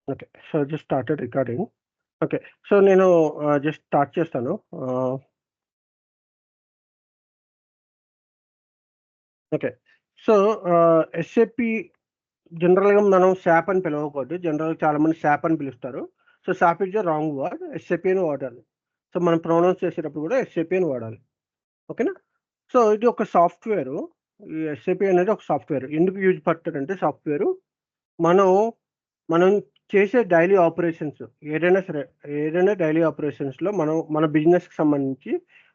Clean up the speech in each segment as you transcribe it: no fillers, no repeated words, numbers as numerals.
Okay. So, just started recording. Okay. So, నేను just start చేస్తాను. Okay. So, SAP జనరల్‌గా మనం సాప్ అని పిలవకూడదు. జనరల్‌గా చాలామంది సాప్ అని పిలుస్తారు. So, SAP is the wrong word. SAP అని వాడాలి. సో, మనం ప్రొనౌన్స్ చేసేటప్పుడు కూడా ఎస్ఏపీ అని వాడాలి. ఓకేనా? సో, ఇది ఒక సాఫ్ట్‌వేరు. ఈ ఎస్ఏపీ అనేది ఒక సాఫ్ట్‌వేర్. ఎందుకు యూజ్ పడతారంటే సాఫ్ట్‌వేరు మనం మనం చేసే డైలీ ఆపరేషన్స్ ఏదైనా సరే, ఏదైనా డైలీ ఆపరేషన్స్‌లో మనం మన బిజినెస్‌కి సంబంధించి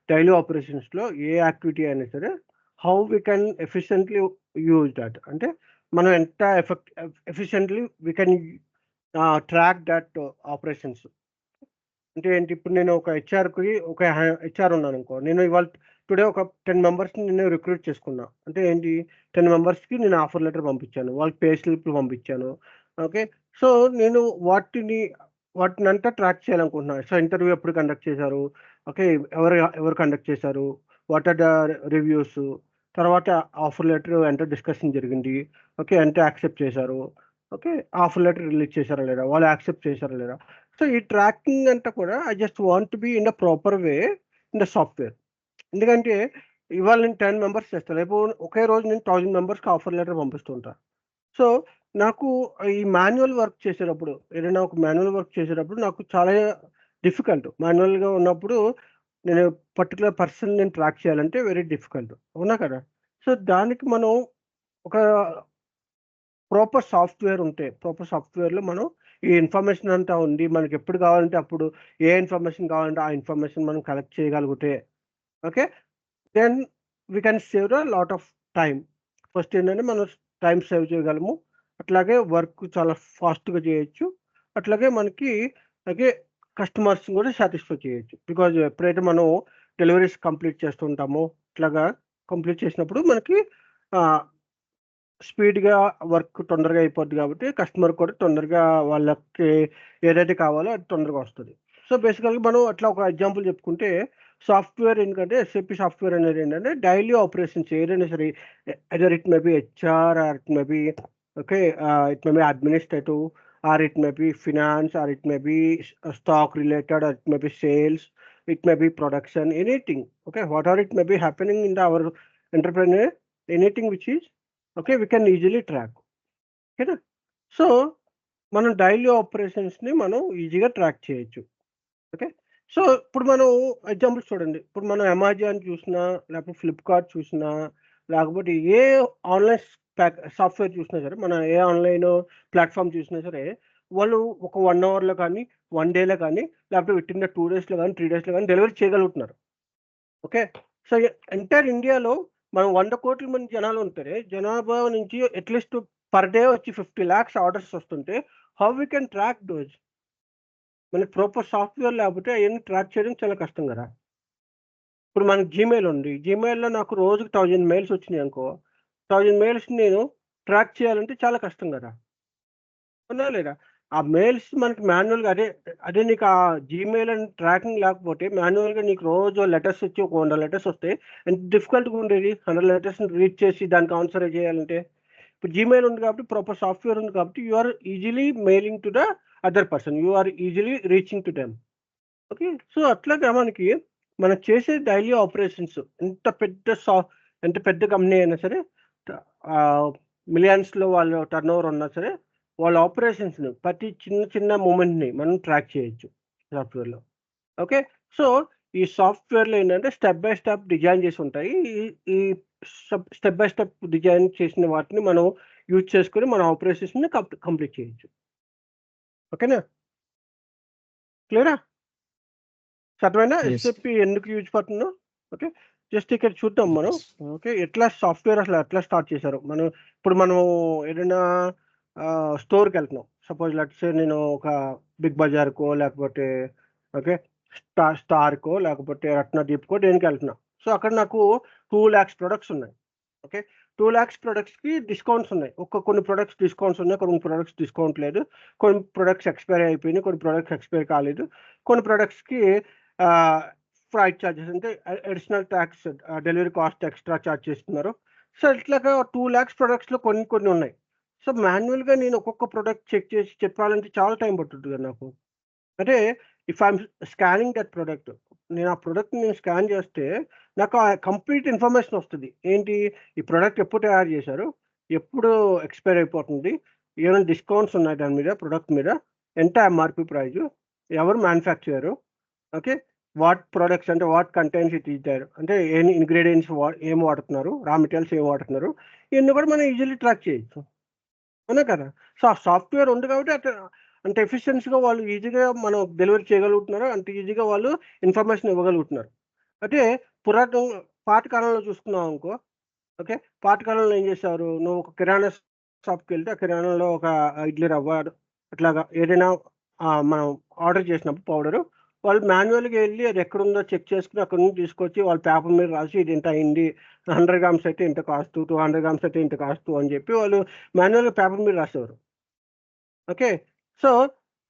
డైలీ ఆపరేషన్స్‌లో ఏ యాక్టివిటీ అయినా సరే, how we can efficiently use that. అంటే మనం ఎంత efficiently we can track that operations. అంటే ఏంటి, ఇప్పుడు నేను ఒక హెచ్ఆర్ ఉన్నాననుకో. నేను ఇవాళ టుడే ఒక 10 మెంబర్స్‌ని నేను రిక్రూట్ చేసుకున్నా. అంటే ఏంటి, 10 మెంబర్స్‌కి నేను ఆఫర్ లెటర్ పంపించాను. వాళ్ళకి పే స్లిప్‌లు పంపించాను. ఓకే. సో, నేను వాటినంతా ట్రాక్ చేయాలనుకుంటున్నా. సో, ఇంటర్వ్యూ ఎప్పుడు కండక్ట్ చేశారు? ఓకే. ఎవరు కండక్ట్ చేశారు? What are the reviews? తర్వాత ఆఫర్ లెటర్ ఎంత డిస్కషన్ జరిగింది? ఓకే. ఎంత యాక్సెప్ట్ చేశారు? ఓకే. ఆఫర్ లెటర్ రిలీజ్ చేశారా లేదా? వాళ్ళు యాక్సెప్ట్ చేశారా లేదా? సో, ఈ ట్రాకింగ్ అంతా కూడా I just want to be in the proper way in the software. ఎందుకంటే ఇవాళ నేను 10 మెంబర్స్ చేస్తా. రేపు ఒకే రోజు నేను 1000 మెంబర్స్‌కి ఆఫర్ లెటర్ పంపిస్తూ ఉంటా. సో, నాకు ఈ మాన్యువల్ వర్క్ చేసేటప్పుడు, ఏదైనా ఒక మాన్యువల్ వర్క్ చేసేటప్పుడు నాకు చాలా డిఫికల్ట్. మాన్యువల్‌గా ఉన్నప్పుడు నేను పర్టిక్యులర్ పర్సన్ నేను ట్రాక్ చేయాలంటే వెరీ డిఫికల్ట్. అవునా కదా? సో, దానికి మనం ఒక ప్రాపర్ సాఫ్ట్‌వేర్‌లో మనం ఈ ఇన్ఫర్మేషన్ అంతా ఉండి, మనకెప్పుడు కావాలంటే అప్పుడు ఏ ఇన్ఫర్మేషన్ కావాలంటే ఆ ఇన్ఫర్మేషన్ మనం కలెక్ట్ చేయగలిగితే, okay. Then we can save the lot of time. First ఏంటంటే మనం టైమ్ సేవ్ చేయగలము. అట్లాగే వర్క్ చాలా ఫాస్ట్‌గా చేయొచ్చు. అట్లాగే మనకి అలాగే కస్టమర్స్‌ని కూడా సాటిస్ఫై చేయొచ్చు. బికాజ్ ఎప్పుడైతే మనం డెలివరీస్ కంప్లీట్ చేస్తుంటామో, ఇట్లాగా కంప్లీట్ చేసినప్పుడు మనకి ఆహ్ స్పీడ్‌గా వర్క్ తొందరగా అయిపోద్ది కాబట్టి, కస్టమర్ కూడా తొందరగా వాళ్ళకి ఏదైతే కావాలో అది తొందరగా వస్తది. సో, బేసికల్‌గా మనం అట్లా ఒక ఎగ్జాంపుల్ చెప్పుకుంటే, సాఫ్ట్‌వేర్ ఎందుకంటే ఎస్ఏపీ సాఫ్ట్‌వేర్ అనేది ఏంటంటే డైలీ ఆపరేషన్స్ ఏదైనా సరే, either it may be HR or it may be okay. It may be administrative or it may be finance or it may be stock related or it may be sales, it may be production, anything. Okay. Whatever it may be happening in our entrepreneur, anything which is okay. We can easily track. ఓకేనా? So, మనం daily ఆపరేషన్స్‌ని మనం ఈజీగా track చేయొచ్చు. Okay. So, ఇప్పుడు మనం examples చూడండి. ఇప్పుడు మనం అమెజాన్ చూసినా, లేకపోతే ఫ్లిప్‌కార్ట్ చూసినా, లేకపోతే ఏ ఆన్‌లైన్ సాఫ్ట్‌వేర్ చూసినా సరే, మన ఏ ఆన్‌లైన్ ప్లాట్‌ఫార్మ్ చూసినా సరే, వాళ్ళు ఒక 1 అవర్‌లో కానీ, 1 డేలో కానీ, లేకపోతే వితిన్ ద 2 డేస్‌లో గానీ, 3 డేస్‌లో గానీ డెలివరీ చేయగలుగుతున్నారు. ఓకే. సో, ఎంటైర్ ఇండియాలో మనం 100,00,00,000 మంది జనాలు ఉంటే, జనాభా నుంచి అట్‌లీస్ట్ పర్ డే వచ్చి 50,00,000 ఆర్డర్స్ వస్తుంటే, how we can track those? మనకి ప్రాపర్ సాఫ్ట్‌వేర్ లేకపోతే అయన్నీ ట్రాక్ చేయడం చాలా కష్టం గదా! ఇప్పుడు మనకి జీమెయిల్ ఉంది. జీమెయిల్‌లో నాకు రోజుకి 1000 మెయిల్స్ వచ్చినాయనుకో, 1000 మెయిల్స్‌ని నేను ట్రాక్ చేయాలంటే చాలా కష్టం గదా! అవునా లేదా? ఆ మెయిల్స్ మనకి మాన్యువల్‌గా అదే నీకు ఆ జీమెయిల్ అని ట్రాకింగ్ లేకపోతే మాన్యువల్‌గా నీకు రోజు లెటర్స్ వచ్చి ఒక 100 లెటర్స్ వస్తే ఎంత డిఫికల్ట్‌గా ఉండేది. 100 లెటర్స్‌ని రీడ్ చేసి దానికి ఆన్సర్ చేయాలంటే. ఇప్పుడు జీమెయిల్ ఉంది కాబట్టి ప్రాపర్ సాఫ్ట్‌వేర్ ఉంది కాబట్టి you are easily mailing to the other person. You are easily reaching to them. Okay. So, అట్లాగా మనకి మనం చేసే డైలీ ఆపరేషన్స్ ఎంత పెద్ద కంపెనీ అయినా సరే, ట మిలియన్స్‌లో వాళ్ళ టర్నోవర్ ఉన్నా సరే, వాళ్ళ ఆపరేషన్స్‌ని ప్రతి చిన్న చిన్న మూవ్‌మెంట్‌ని మనం ట్రాక్ చేయొచ్చు సాఫ్ట్‌వేర్‌లో. ఓకే. సో, ఈ సాఫ్ట్‌వేర్‌లో ఏంటంటే స్టెప్ బై స్టెప్ డిజైన్ చేసి ఉంటాయి. ఈ ఈ స్టెప్ బై స్టెప్ డిజైన్ చేసిన వాటిని మనం యూజ్ చేసుకొని మన ఆపరేషన్స్‌ని కంప్లీట్ చేయొచ్చు. ఓకేనా? క్లియరా? అర్థమైందా? Yes. ఎస్ఏపీ ఎందుకు యూజ్ పడుతుందో? ఓకే. జస్ట్ ఇక్కడ చూద్దాం మనం. ఓకే. సాఫ్ట్‌వేర్ అసలు ఎట్లా స్టార్ట్ చేశారు? ఇప్పుడు మనం ఏదైనా స్టోర్‌కెళ్తున్నాం. సపోజ్ లెట్స్ సే నేను ఒక బిగ్ బజార్‌కో లేకపోతే ఓకే. స్టార్‌కో లేకపోతే రత్నదీప్‌కో దేనికెళ్తున్నా. సో, అక్కడ నాకు 2,00,000 ప్రొడక్ట్స్ ఉన్నాయి. ఓకే. 2,00,000 ప్రొడక్ట్స్‌కి డిస్కౌంట్స్ ఉన్నాయి. కొన్ని ప్రొడక్ట్స్ డిస్కౌంట్స్ ఉన్నాయి. కొన్ని ప్రొడక్ట్స్ డిస్కౌంట్ లేదు. కొన్ని ప్రొడక్ట్స్ ఎక్స్‌పైర్ అయిపోయినాయి. కొన్ని ప్రొడక్ట్స్ ఎక్స్‌పైర్ కాలేదు. కొన్ని ప్రొడక్ట్స్‌కి ఆహ్, ఫ్రైట్ చార్జెస్ అంటే additional talks, delivery cost extra charge చేస్తున్నారు. సో, ఇట్లాగా 2,00,000 ప్రొడక్ట్స్‌లో కొన్ని కొన్ని ఉన్నాయి. సో, మాన్యువల్‌గా నేను ఒక్కొక్క ప్రొడక్ట్ చెక్ చేసి చెప్పాలంటే చాలా టైం పట్టుద్ది కదా నాకు. అంటే if I'm scanning that product, నేను ఆ ప్రొడక్ట్‌ని స్కాన్ చేస్తే నాకు ఆ కంప్లీట్ ఇన్ఫర్మేషన్ వస్తది. ఏంటి? ఈ ప్రొడక్ట్ ఎప్పుడు తయారు చేశారు? ఎప్పుడు ఎక్స్‌పైర్ అయిపోతుంది? ఏమైనా డిస్కౌంట్స్ ఉన్నాయా దాని మీద ప్రొడక్ట్ మీద? ఎంత ఎంఆర్‌పీ ప్రైజు? ఎవరు మ్యానుఫ్యాక్చరరు? ఓకే. వాట్ ప్రొడక్ట్స్ అంటే what contents it is there, అంటే ఎన్ని ఇంగ్రీడియెంట్స్ ఏం వాడుతున్నారు? రా మెటీరియల్స్ ఏం వాడుతున్నారు? ఇయన్నీ కూడా మనం ఈజీలీ ట్రాక్ చేయొచ్చు. అవునా కదా! సో, ఆ సాఫ్ట్‌వేర్ ఉంది కాబట్టి అంత ఎఫిషియన్సీ‌గా వాళ్ళు ఈజీగా మనం డెలివరీ చేయగలుగుతున్నారు. అంత ఈజీగా వాళ్ళు ఇన్ఫర్మేషన్ ఇవ్వగలుగుతున్నారు. అంటే పురాతన పాత కాలంలో చూసుకున్నామనుకో, ఓకే. పాత కాలంలో ఏం చేసేవారు? నువ్వు ఒక కిరాణా షాప్‌కెళ్తే ఆ కిరాణాలో ఒక ఇడ్లీ రవ్వ అట్లాగా ఏదైనా మనం ఆర్డర్ చేసినప్పుడు పౌడరు, వాళ్ళు మాన్యువల్‌గా ఎళ్లి అది ఎక్కడుందో చెక్ చేసుకొని అక్కడి నుంచి తీసుకొచ్చి వాళ్ళు పేపర్ మీద రాసి ఇది ఇంత అయింది. 100 గ్రామ్స్ అయితే ఇంత కాస్టు, 200 గ్రామ్స్ అయితే ఇంత కాస్టు అని చెప్పి వాళ్ళు మాన్యువల్‌గా పేపర్ మీద రాసేవారు. ఓకే. సో,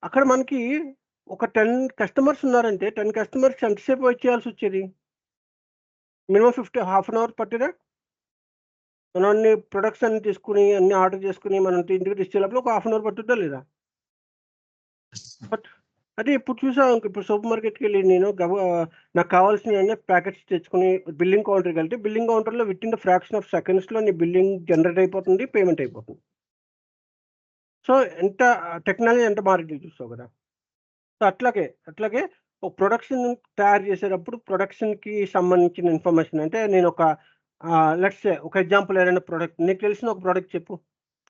అక్కడ మనకి ఒక 10 కస్టమర్స్ ఉన్నారంటే 10 కస్టమర్స్‌కి ఎంతసేపు వెయిట్ చేయాల్సొచ్చేది? మినిమమ్ హాఫ్ అన్ అవర్ పట్టేదా? మనం అన్ని ప్రొడక్ట్స్ అన్ని తీసుకొని, అన్ని ఆర్డర్ చేసుకొని, మనం ఇంటికి తెచ్చే లోపల ఒక హాఫ్ అన్ అవర్ పట్టుద్దా లేదా? బట్ అదే ఇప్పుడు చూసావనుకో, ఇప్పుడు సూపర్ మార్కెట్‌కెళ్ళి నేను నాకు కావాల్సినయన్ని ప్యాకెట్స్ తెచ్చుకొని బిల్లింగ్ కౌంటర్‌కెళ్తే, బిల్లింగ్ కౌంటర్‌లో వితిన్ ద ఫ్రాక్షన్ ఆఫ్ సెకండ్స్‌లో నీ బిల్లింగ్ జనరేట్ అయిపోతుంది. పేమెంట్ అయిపోతుంది. సో, ఎంత టెక్నాలజీ ఎంత మారిందో చూసావు గదా! సో, అట్లాగే ఒక ప్రొడక్షన్ తయారు చేసేటప్పుడు ప్రొడక్షన్‌కి సంబంధించిన ఇన్ఫర్మేషన్ అంటే నేనొక లెట్స్ సే ఒక ఎగ్జాంపుల్ ఏదైనా ప్రొడక్ట్ నీకు తెలిసిన ఒక ప్రొడక్ట్ చెప్పు.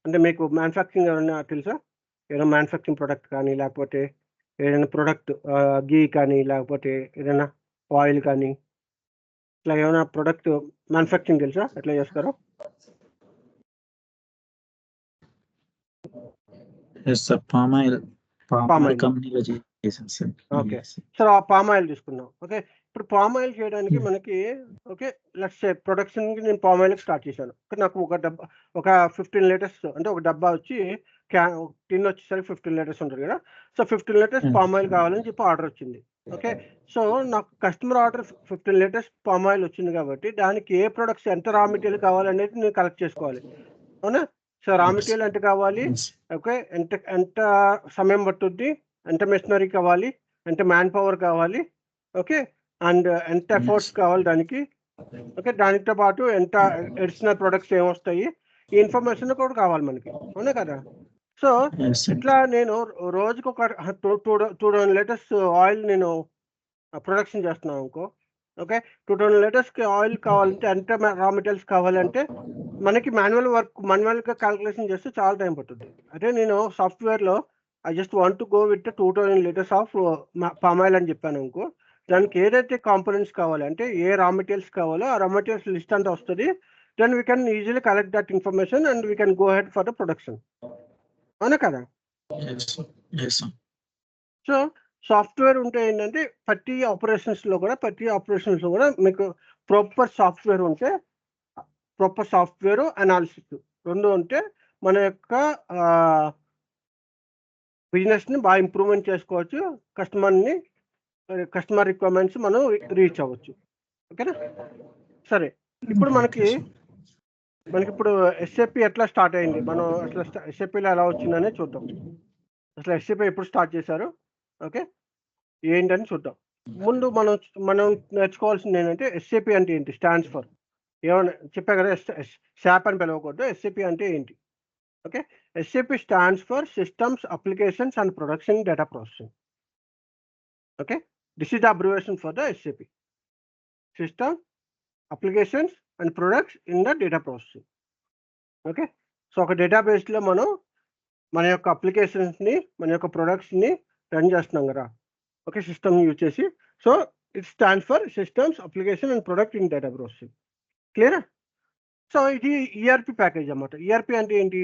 అంటే మీకు మ్యానుఫ్యాక్చరింగ్ ఏమన్నా తెలుసా? ఏదైనా మ్యానుఫ్యాక్చరింగ్ ప్రొడక్ట్ కానీ, లేకపోతే ఏదైనా ప్రొడక్ట్ ఘీ కానీ, లేకపోతే ఏదైనా ఆయిల్ కానీ, ఇట్లా ఏమైనా ప్రొడక్ట్ మ్యానుఫ్యాక్చరింగ్ తెలుసా? ఎట్లా చేస్తారో? Yes sir. Palm oil palm oil. కంపెనీలో చేశాను సార్. ఓకే. యెస్. సో, ఆ పామ్ ఆయిల్ తీసుకుందాం. ఓకే. ఇప్పుడు పామ్ ఆయిల్ చేయడానికి హ్మ్. మనకి ఓకే. లెట్స్ సే ప్రొడక్షన్‌కి నేను పామ్ ఆయిల్‌కి స్టార్ట్ చేశాను. నాకు ఒక 15 లీటర్స్ అంటే ఒక డబ్బా వచ్చి టిన్ వచ్చేసరికి 15 లీటర్స్ ఉంటది కదా! సో, 15 లీటర్స్ హ్మ్. పామ్ ఆయిల్ కావాలని చెప్పి ఆర్డర్ వచ్చింది. ఓకే. సో, నాకు customer order 15 litres palm oil వచ్చింది కాబట్టి, దానికి ఏ ప్రొడక్ట్స్ ఎంత రా మెటీరియల్ కావాలనేది నేను కలెక్ట్ చేసుకోవాలి. అవునా? సో, రా యెస్. మెటీరియల్ ఎంత కావాలి? యెస్. ఓకే. ఎంత ఎంత సమయం పట్టుద్ది? ఎంత మెషినరీ కావాలి? ఎంత మ్యాన్ పవర్ కావాలి? ఓకే. అండ్ ఎంత యెస్. ఎఫర్ట్స్ కావాలి దానికి? ఓకే. దానితో పాటు ఎంత అడిషనల్ ప్రొడక్ట్స్ ఏమొస్తాయి? ఈ ఇన్ఫర్మేషన్ కూడా కావాలి మనకి. అవునా కదా! So, yes sir. ఇట్లా నేను రోజుకొక 200 లీటర్స్ ఆయిల్ నేను ప్రొడక్షన్ చేస్తున్నాననుకో. ఓకే. 200 లీటర్స్‌కి ఆయిల్ కావాలంటే ఎంత రా మెటీరియల్స్ కావాలంటే మనకి మాన్యువల్‌గా కాలిక్యులేషన్ చేస్తే చాలా టైం పట్టుద్ది. అదే నేను సాఫ్ట్‌వేర్‌లో I just want to go with 2000 litres of palm oil అని చెప్పాననుకో, దానికి ఏదైతే కాంపోనెంట్స్ కావాలి అంటే ఏ రా మెటీరియల్స్ కావాలో ఆ రా మెటీరియల్స్ లిస్ట్ అంతా వస్తది. Then we can easily collect that information and we can go ahead for the production. అవునా కదా! Yes. Yes sir. So, software ఉంటే ఏంటంటే ప్రతి ఆపరేషన్స్‌లో కూడా మీకు ప్రాపర్ సాఫ్ట్‌వేర్ ఉంటే ప్రాపర్ సాఫ్ట్‌వేరు, అనాలిసిస్ 2 ఉంటే మన యొక్క ఆహ్, బిజినెస్‌ని బాగా ఇంప్రూవ్‌మెంట్ చేసుకోవచ్చు. కస్టమర్ రిక్వైర్మెంట్స్ మనం రీచ్ అవ్వచ్చు. ఓకేనా? సరే. ఇప్పుడు ఓకే సార్. మనకిప్పుడు ఎస్ఏపీ ఎట్లా స్టార్ట్ అయింది? మనం అసలు ఎస్ఏపీలో ఎలా వచ్చిందనేది చూద్దాం. అసలు ఎస్ఏపీ ఎప్పుడు స్టార్ట్ చేశారు? ఓకే. ఏంటని చూద్దాం. ముందు మనం నేర్చుకోవాల్సిందేంటంటే ఎస్ఏపీ అంటే ఏంటి? Stands for. ఏమన్నా చెప్పా కదా! సాప్ అని పిలవకూడదు. ఎస్ఏపీ అంటే ఏంటి? Okay. SAP stands for Systems, Applications and Production Data Processing. Okay. This is the abbreviation for the SAP. System, Applications and Products in the Data Processing. Okay. So, ఒక డేటాబేస్‌లో మనం మన యొక్క అప్లికేషన్స్‌ని, మన యొక్క ప్రొడక్ట్స్‌ని రన్ చేస్తున్నాం గదా! ఓకే. సిస్టమ్‌ని యూజ్ చేసి. So, it stands for systems, application and product in data processing. క్లియరా? సో, ఇది ఈఆర్‌పీ ప్యాకేజ్ అన్నమాట. ఈఆర్‌పీ అంటే ఏంటి?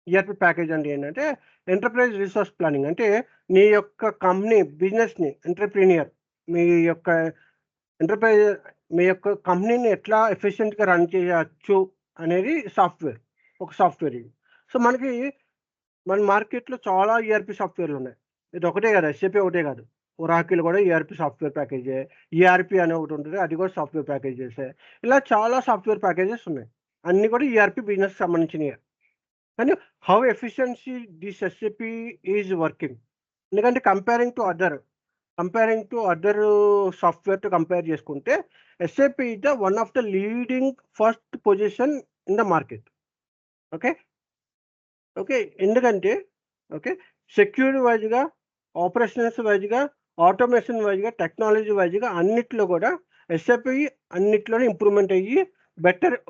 ఈఆర్‌పీ ప్యాకేజ్ అంటే ఏంటంటే, ఎంటర్‌ప్రైజ్ రిసోర్స్ ప్లానింగ్. అంటే నీ యొక్క కంపెనీ బిజినెస్‌ని మీ యొక్క ఎంటర్‌ప్రైజ్ మీ యొక్క కంపెనీని ఎట్లా ఎఫిషియెంట్‌గా రన్ చేయొచ్చు అనేది ఒక సాఫ్ట్‌వేర్ ఇది. సో, మన మార్కెట్‌లో చాలా ఈఆర్‌పీ సాఫ్ట్‌వేర్‌లున్నాయి. ఇదొకటే కాదు, ఎస్ఏపీ ఒకటే కాదు. ఒరాకిల్ కూడా ఈఆర్‌పీ సాఫ్ట్‌వేర్ ప్యాకేజే. ఈఆర్‌పీ అని ఒకటుంటది. అది కూడా సాఫ్ట్‌వేర్ ప్యాకేజెసే. ఇలా చాలా సాఫ్ట్‌వేర్ ప్యాకేజెస్ ఉన్నాయి. అన్నీ కూడా ఈఆర్‌పీ బిజినెస్‌కి సంబంధించినయే. కానీ how efficiency this SAP is working. ఎందుకంటే కంపేరింగ్ టు అదర్ సాఫ్ట్వేర్ తో కంపేర్ చేసుకుంటే SAP is the one of the leading first position in the market. Okay ఎందుకంటే సెక్యూరిటీ వైజ్గా, ఆపరేషన్స్ వైజ్గా, ఆటోమేషన్ వైజ్గా, టెక్నాలజీ వైజ్గా అన్నిట్లో కూడా ఎస్ఏపి అన్నిట్లోనే ఇంప్రూవ్మెంట్ అయ్యి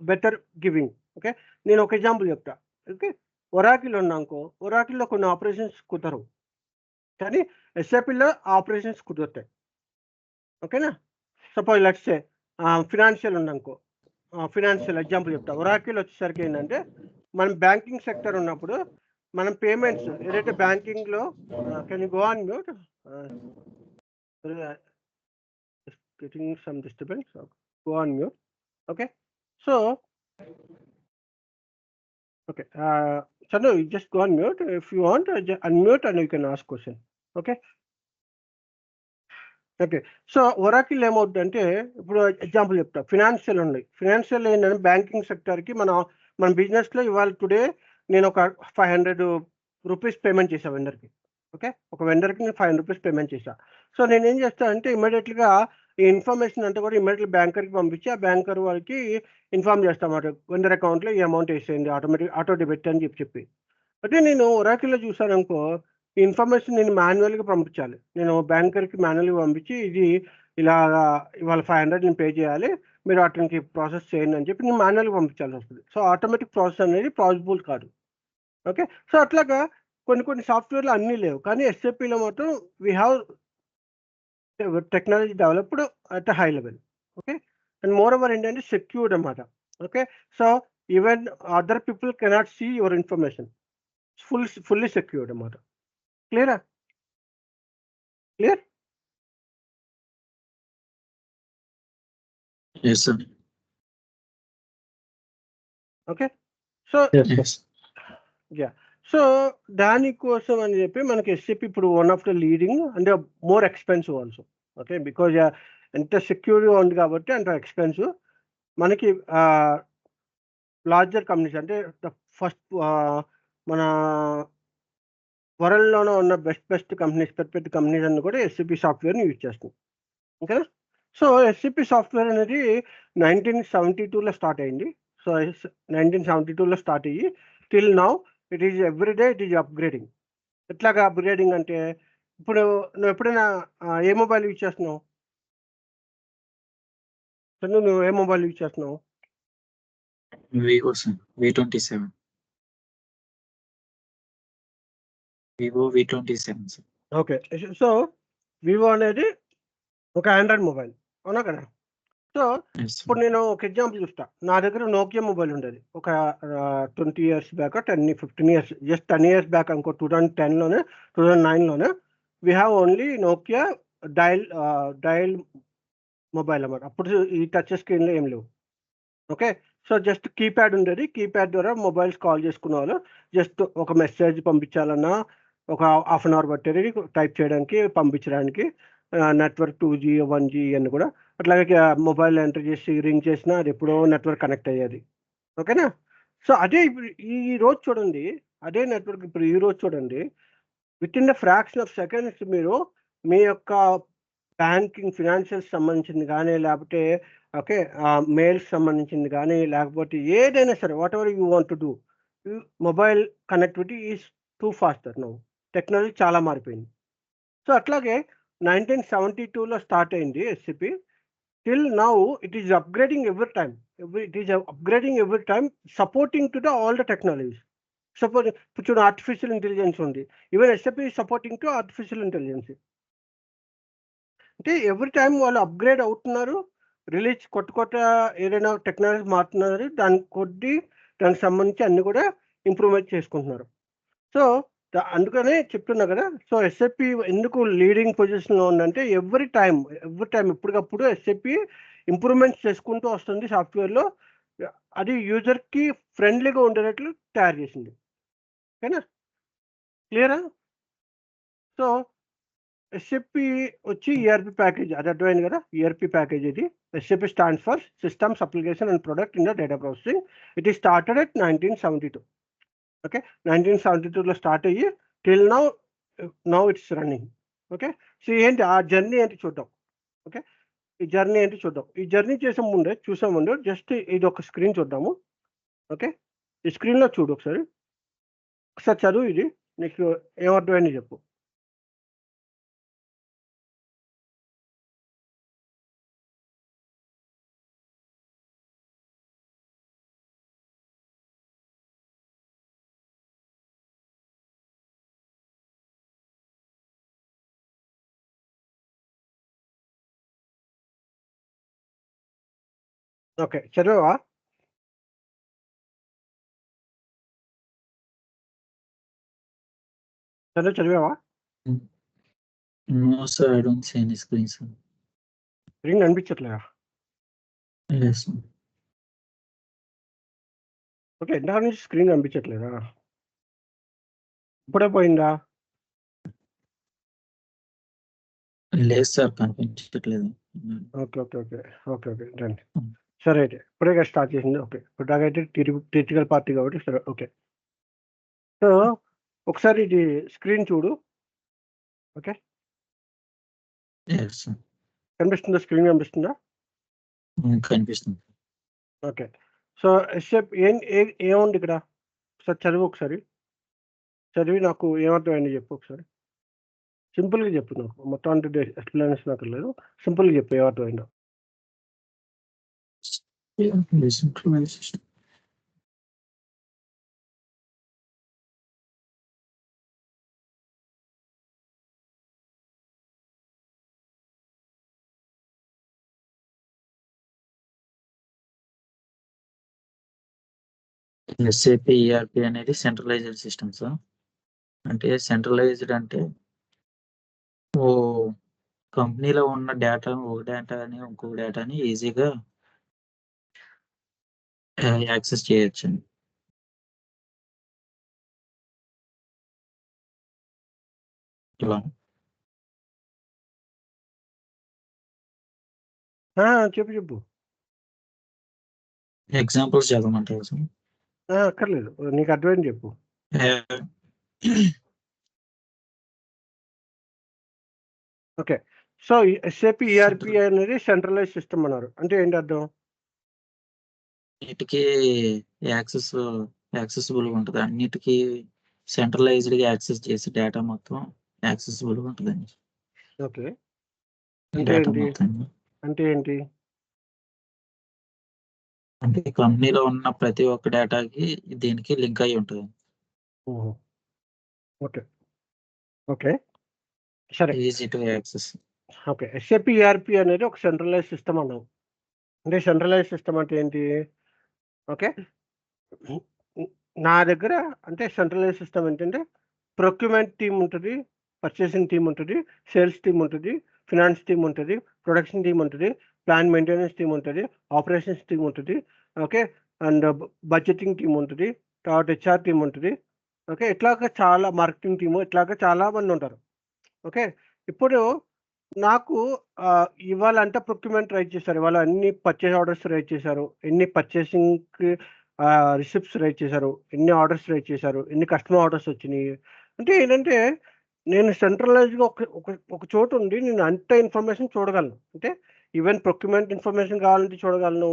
బెటర్ గివింగ్. ఓకే నేను ఒక ఎగ్జాంపుల్ చెప్తా. ఓకే ఒరాకిల్ ఉన్నాకో, ఒరాకిల్లో కొన్ని ఆపరేషన్స్ కుదరవు, కానీ ఎస్ఏపిలో ఆపరేషన్స్ కుదురుతాయి. ఓకేనా? సపోజ్ లెట్స్ సే ఫినాన్షియల్ ఉందనుకో, ఫినాన్షియల్ ఎగ్జాంపుల్ చెప్తా. ఒరాకిల్ వచ్చేసరికి ఏంటంటే మనం బ్యాంకింగ్ సెక్టర్ ఉన్నప్పుడు మనం పేమెంట్స్ ఏదైతే బ్యాంకింగ్లో can you go on mute, getting some disturbance, go on mute. Okay so okay Chandu, you just go on mute. If you want, just unmute and you can ask question. Okay so Oracle ఏమవుతుందంటే ఇప్పుడు example చెప్తా. Financial ఉన్నాయి. Financial ఏంటంటే banking సెక్టర్కి మన బిజినెస్లో ఇవాళ today నేను ఒక 500 రూపీస్ పేమెంట్ చేసా వెండర్కి. ఓకే ఒక వెండర్కి నేను 500 రూపీస్ పేమెంట్ చేసా. సో నేను ఏం చేస్తాను అంటే ఇమీడియట్గా ఈ ఇన్ఫర్మేషన్ అంతా కూడా ఇమీడియట్లీ బ్యాంకర్కి పంపించి ఆ బ్యాంకర్ వాళ్ళకి ఇన్ఫార్మ్ చేస్తామాట, వెండర్ అకౌంట్లో ఈ అమౌంట్ వేసేయండి ఆటో డెబిట్ అని చెప్పి. అంటే నేను ఒరాకిల్లో చూసాను అనుకో, ఈ ఇన్ఫర్మేషన్ నేను మాన్యువల్గా పంపించాలి. నేను బ్యాంకర్కి మాన్యువల్గా పంపించి ఇది ఇలా ఇవాళ 500 నేను పే చేయాలి, మీరు అతనికి ప్రాసెస్ చేయండి అని చెప్పి నేను మాన్యువల్గా పంపించాల్సి వస్తుంది. సో ఆటోమేటిక్ ప్రాసెస్ అనేది పాసిబుల్ కాదు. ఓకే సో అట్లాగా కొన్ని సాఫ్ట్వేర్లు అన్నీ లేవు, కానీ ఎస్ఏపిలో మాత్రం we have technology developed at high level. Okay and moreover ఏంటంటే సెక్యూర్డ్ అన్నమాట. Okay so even other people cannot see your information, fully secured అన్నమాట. Clear? Yes, sir. Okay so so దానికోసం అని చెప్పి మనకి ఎస్ఏపి ఇప్పుడు వన్ ఆఫ్ ద లీడింగ్ అంటే more expensive also. Okay because ఎంత సెక్యూర్గా ఉంది కాబట్టి అంత ఎక్స్పెన్సివ్. మనకి లార్జర్ కంపెనీస్ అంటే ద ఫస్ట్ మన వరల్డ్లోనే ఉన్న బెస్ట్ కంపెనీస్, పెద్ద కంపెనీస్ అన్ని కూడా ఎస్ఏపి సాఫ్ట్వేర్ని యూజ్ చేస్తాం. ఓకేనా? సో ఎస్ఏపి సాఫ్ట్వేర్ అనేది 1972లో స్టార్ట్ అయింది. సో 1972లో స్టార్ట్ అయ్యి till now it is everyday it is upgrading. ఎట్లాగా అప్గ్రేడింగ్ అంటే ఇప్పుడు నువ్వు ఎప్పుడైనా ఏ మొబైల్ యూజ్ చేస్తున్నావు? నువ్వు ఏ మొబైల్ యూజ్ చేస్తున్నావు? Vivo, sir. V27. Vivo V27, sir. Okay so Vivo అనేది ఒక ఆండ్రాయిడ్ మొబైల్, అవునా కదా? So Yes, sir. ఇప్పుడు నేను ఒక ఎగ్జాంపుల్ చూస్తా. నా దగ్గర నోకియా మొబైల్ ఉండేది ఒక 20 years back, 15 years, just 10 years back అనుకో. 2010లోనే 2009లోనే we have only Nokia dial mobile అన్నమాట. అప్పుడు ఈ టచ్ స్క్రీన్లో ఏం లేవు. ఓకే సో జస్ట్ కీప్యాడ్ ఉండేది. కీప్యాడ్ ద్వారా మొబైల్స్ కాల్ చేసుకునే వాళ్ళు. జస్ట్ ఒక మెసేజ్ పంపించాలన్నా ఒక హాఫ్ అన్ అవర్ పట్టేది టైప్ చేయడానికి, పంపించడానికి. నెట్వర్క్ 2G 1G అని కూడా అట్లాగే మొబైల్ ఎంటర్ చేసి రింగ్ చేసినా అది ఎప్పుడో నెట్వర్క్ కనెక్ట్ అయ్యేది. ఓకేనా? సో అదే ఇప్పుడు ఈ రోజు చూడండి, అదే నెట్వర్క్ ఇప్పుడు ఈ రోజు చూడండి, with in the fraction of seconds మీరు మీ యొక్క బ్యాంకింగ్ ఫినాన్షియల్స్ సంబంధించింది కానీ, లేకపోతే ఓకే మెయిల్స్ సంబంధించింది కానీ, లేకపోతే ఏదైనా సరే whatever you want to do, mobile connectivity is too faster now. Technology చాలా మారిపోయింది. సో అట్లాగే 1972లో స్టార్ట్ అయింది SAP. Till now it is upgrading every time supporting to the all the technologies. Suppose ఇప్పుడు చూడు ఆర్టిఫిషియల్ ఇంటెలిజెన్స్ ఉంది. Even SAP supporting to artificial intelligence. అంటే every time వాళ్ళు అప్గ్రేడ్ అవుతున్నారు, రిలీజ్ కొత్త ఏదైనా టెక్నాలజీ మారుతున్నారు, దానికి సంబంధించి అన్ని కూడా ఇంప్రూవ్మెంట్ చేసుకుంటున్నారు. సో అందుకనే చెప్తున్నా కదా. సో ఎస్ఏపి ఎందుకు లీడింగ్ పొజిషన్లో ఉందంటే ఎవ్రీ టైం ఎప్పటికప్పుడు ఎస్ఏపి ఇంప్రూవ్మెంట్స్ చేసుకుంటూ వస్తుంది సాఫ్ట్వేర్లో. అది యూజర్కి ఫ్రెండ్లీగా ఉండేటట్లు తయారు చేసింది. ఓకేనా? క్లియరా? సో ఎస్ఏపి వచ్చి ఈఆర్పి ప్యాకేజ్, అది అర్థమైంది కదా. ఈఆర్పి ప్యాకేజ్ ఇది. SAP stands for systems application and product in the data processing. It is started at 1972. Okay. 1972లో స్టార్ట్ అయ్యి till now it's running. Okay. So ఏంటి ఆ జర్నీ ఏంటి చూద్దాం. ఓకే. ఈ జర్నీ ఏంటి చూద్దాం. ఈ జర్నీ చూసే ముందు జస్ట్ ఇది ఒక స్క్రీన్ చూద్దాము. ఓకే. ఈ స్క్రీన్‌లో చూడు ఒకసారి. ఒకసారి చదువు ఇది. నీకు ఏమర్థమైందో చెప్పు. ఓకే. చదివావా? చదివావా? No, sir. I don't see any screen, sir. Screen కనిపించట్లేదా? Yes, sir. ఓకే. ఇందాక నుంచి స్క్రీన్ కనిపించట్లేదా? ఇప్పుడే పోయిందా? లేదు సార్, కనిపించట్లేదు. ఓకే. డన్. సరే అయితే. ఇప్పుడే కదా స్టార్ట్ చేసింది. ఓకే. ఇప్పటిదాకైతే థియరిటికల్ పార్ట్ కాబట్టి సరే ఓకే. సో ఒకసారి ఇది స్క్రీన్ చూడు. ఓకే. Yes, sir. కనిపిస్తుందా? స్క్రీన్ కనిపిస్తుందా? కనిపిస్తుంది. ఓకే. సో ఎస్ఏపి ఏముంది ఇక్కడ? ఒకసారి చదువు ఒకసారి. చదివి నాకు ఏమర్థమైందో చెప్పు ఒకసారి. సింపుల్‌గా చెప్పు నాకు. మొత్తం అంటే ఎక్స్‌ప్లనేషన్ అక్కర్లేదు. సింపుల్‌గా చెప్పు ఏమర్థమైందో. Decentralized system. SAP ERP అనేది సెంట్రలైజ్డ్ సిస్టమ్స్. అంటే సెంట్రలైజ్డ్ అంటే ఓ కంపెనీలో ఉన్న డేటాని ఇంకో డేటాని ఈజీగా యాక్సెస్ చేయొచ్చు. ఇలా చెప్పు. ఎగ్జాంపుల్స్ చదవమంటారు సార్. అక్కర్లేదు. నీకు అర్థమైంది చెప్పు. ఓకే. సో ఎస్ఏపి ఈఆర్పి అనేది సెంట్రలైజ్ సిస్టమ్ అన్నారు. అంటే ఏంటి అర్థం? అన్నిటికీ యాక్సెసిబుల్గా ఉంటుంది. అన్నిటికీ సెంట్రలైజ్డ్గా యాక్సెస్ చేసి డేటా మొత్తం యాక్సెసిబుల్గా ఉంటుందండి. ఓకే. అంటే డేటా ఏంటి? మొత్తం అంటే ఏంటి? అంటే కంపెనీలో ఉన్న ప్రతి ఒక్క డేటాకి దీనికి లింక్ అయి ఉంటుంది. ఓహో! ఓకే. సరే. Easy to access. Okay. SAP ERP అనేది ఒక సెంట్రలైజ్ సిస్టమ్ అన్నావు. అంటే సెంట్రలైజ్ సిస్టమ్ అంటే ఏంటి? ఓకే. నా దగ్గర అంటే సెంట్రలైజ్ సిస్టమ్ ఏంటంటే ప్రొక్యూర్‌మెంట్ టీమ్ ఉంటది, పర్చేసింగ్ టీమ్ ఉంటది, సేల్స్ టీమ్ ఉంటది, ఫినాన్స్ టీమ్ ఉంటది, ప్రొడక్షన్ టీమ్ ఉంటది, ప్లాంట్ మెయింటెనెన్స్ టీమ్ ఉంటది, ఆపరేషన్స్ టీమ్ ఉంటది. ఓకే. అండ్ బడ్జెటింగ్ టీమ్ ఉంటది. తర్వాత హెచ్ఆర్ టీమ్ ఉంటది. ఓకే. ఇట్లాగా చాలా మార్కెటింగ్ టీము ఇట్లాగా చాలా మంది ఉంటారు. ఓకే. ఇప్పుడు నాకు ఇవాళ అంతా ప్రొక్యూర్‌మెంట్ రైజ్ చేశారు. ఇవాళ అన్ని పర్చేస్ ఆర్డర్స్ రైజ్ చేశారు. ఎన్ని పర్చేసింగ్‌కి రిసిప్ట్స్ రైజ్ చేశారు. ఎన్ని ఆర్డర్స్ రైజ్ చేశారు. ఎన్ని కస్టమర్ ఆర్డర్స్ వచ్చినియి. అంటే ఏంటంటే నేను సెంట్రలైజ్డ్‌గా ఒక ఒక ఒక చోట ఉండి నేను అంత ఇన్ఫర్మేషన్ చూడగలను. అంటే ఈవెన్ ప్రొక్యూర్‌మెంట్ ఇన్ఫర్మేషన్ కావాలంటే చూడగలను.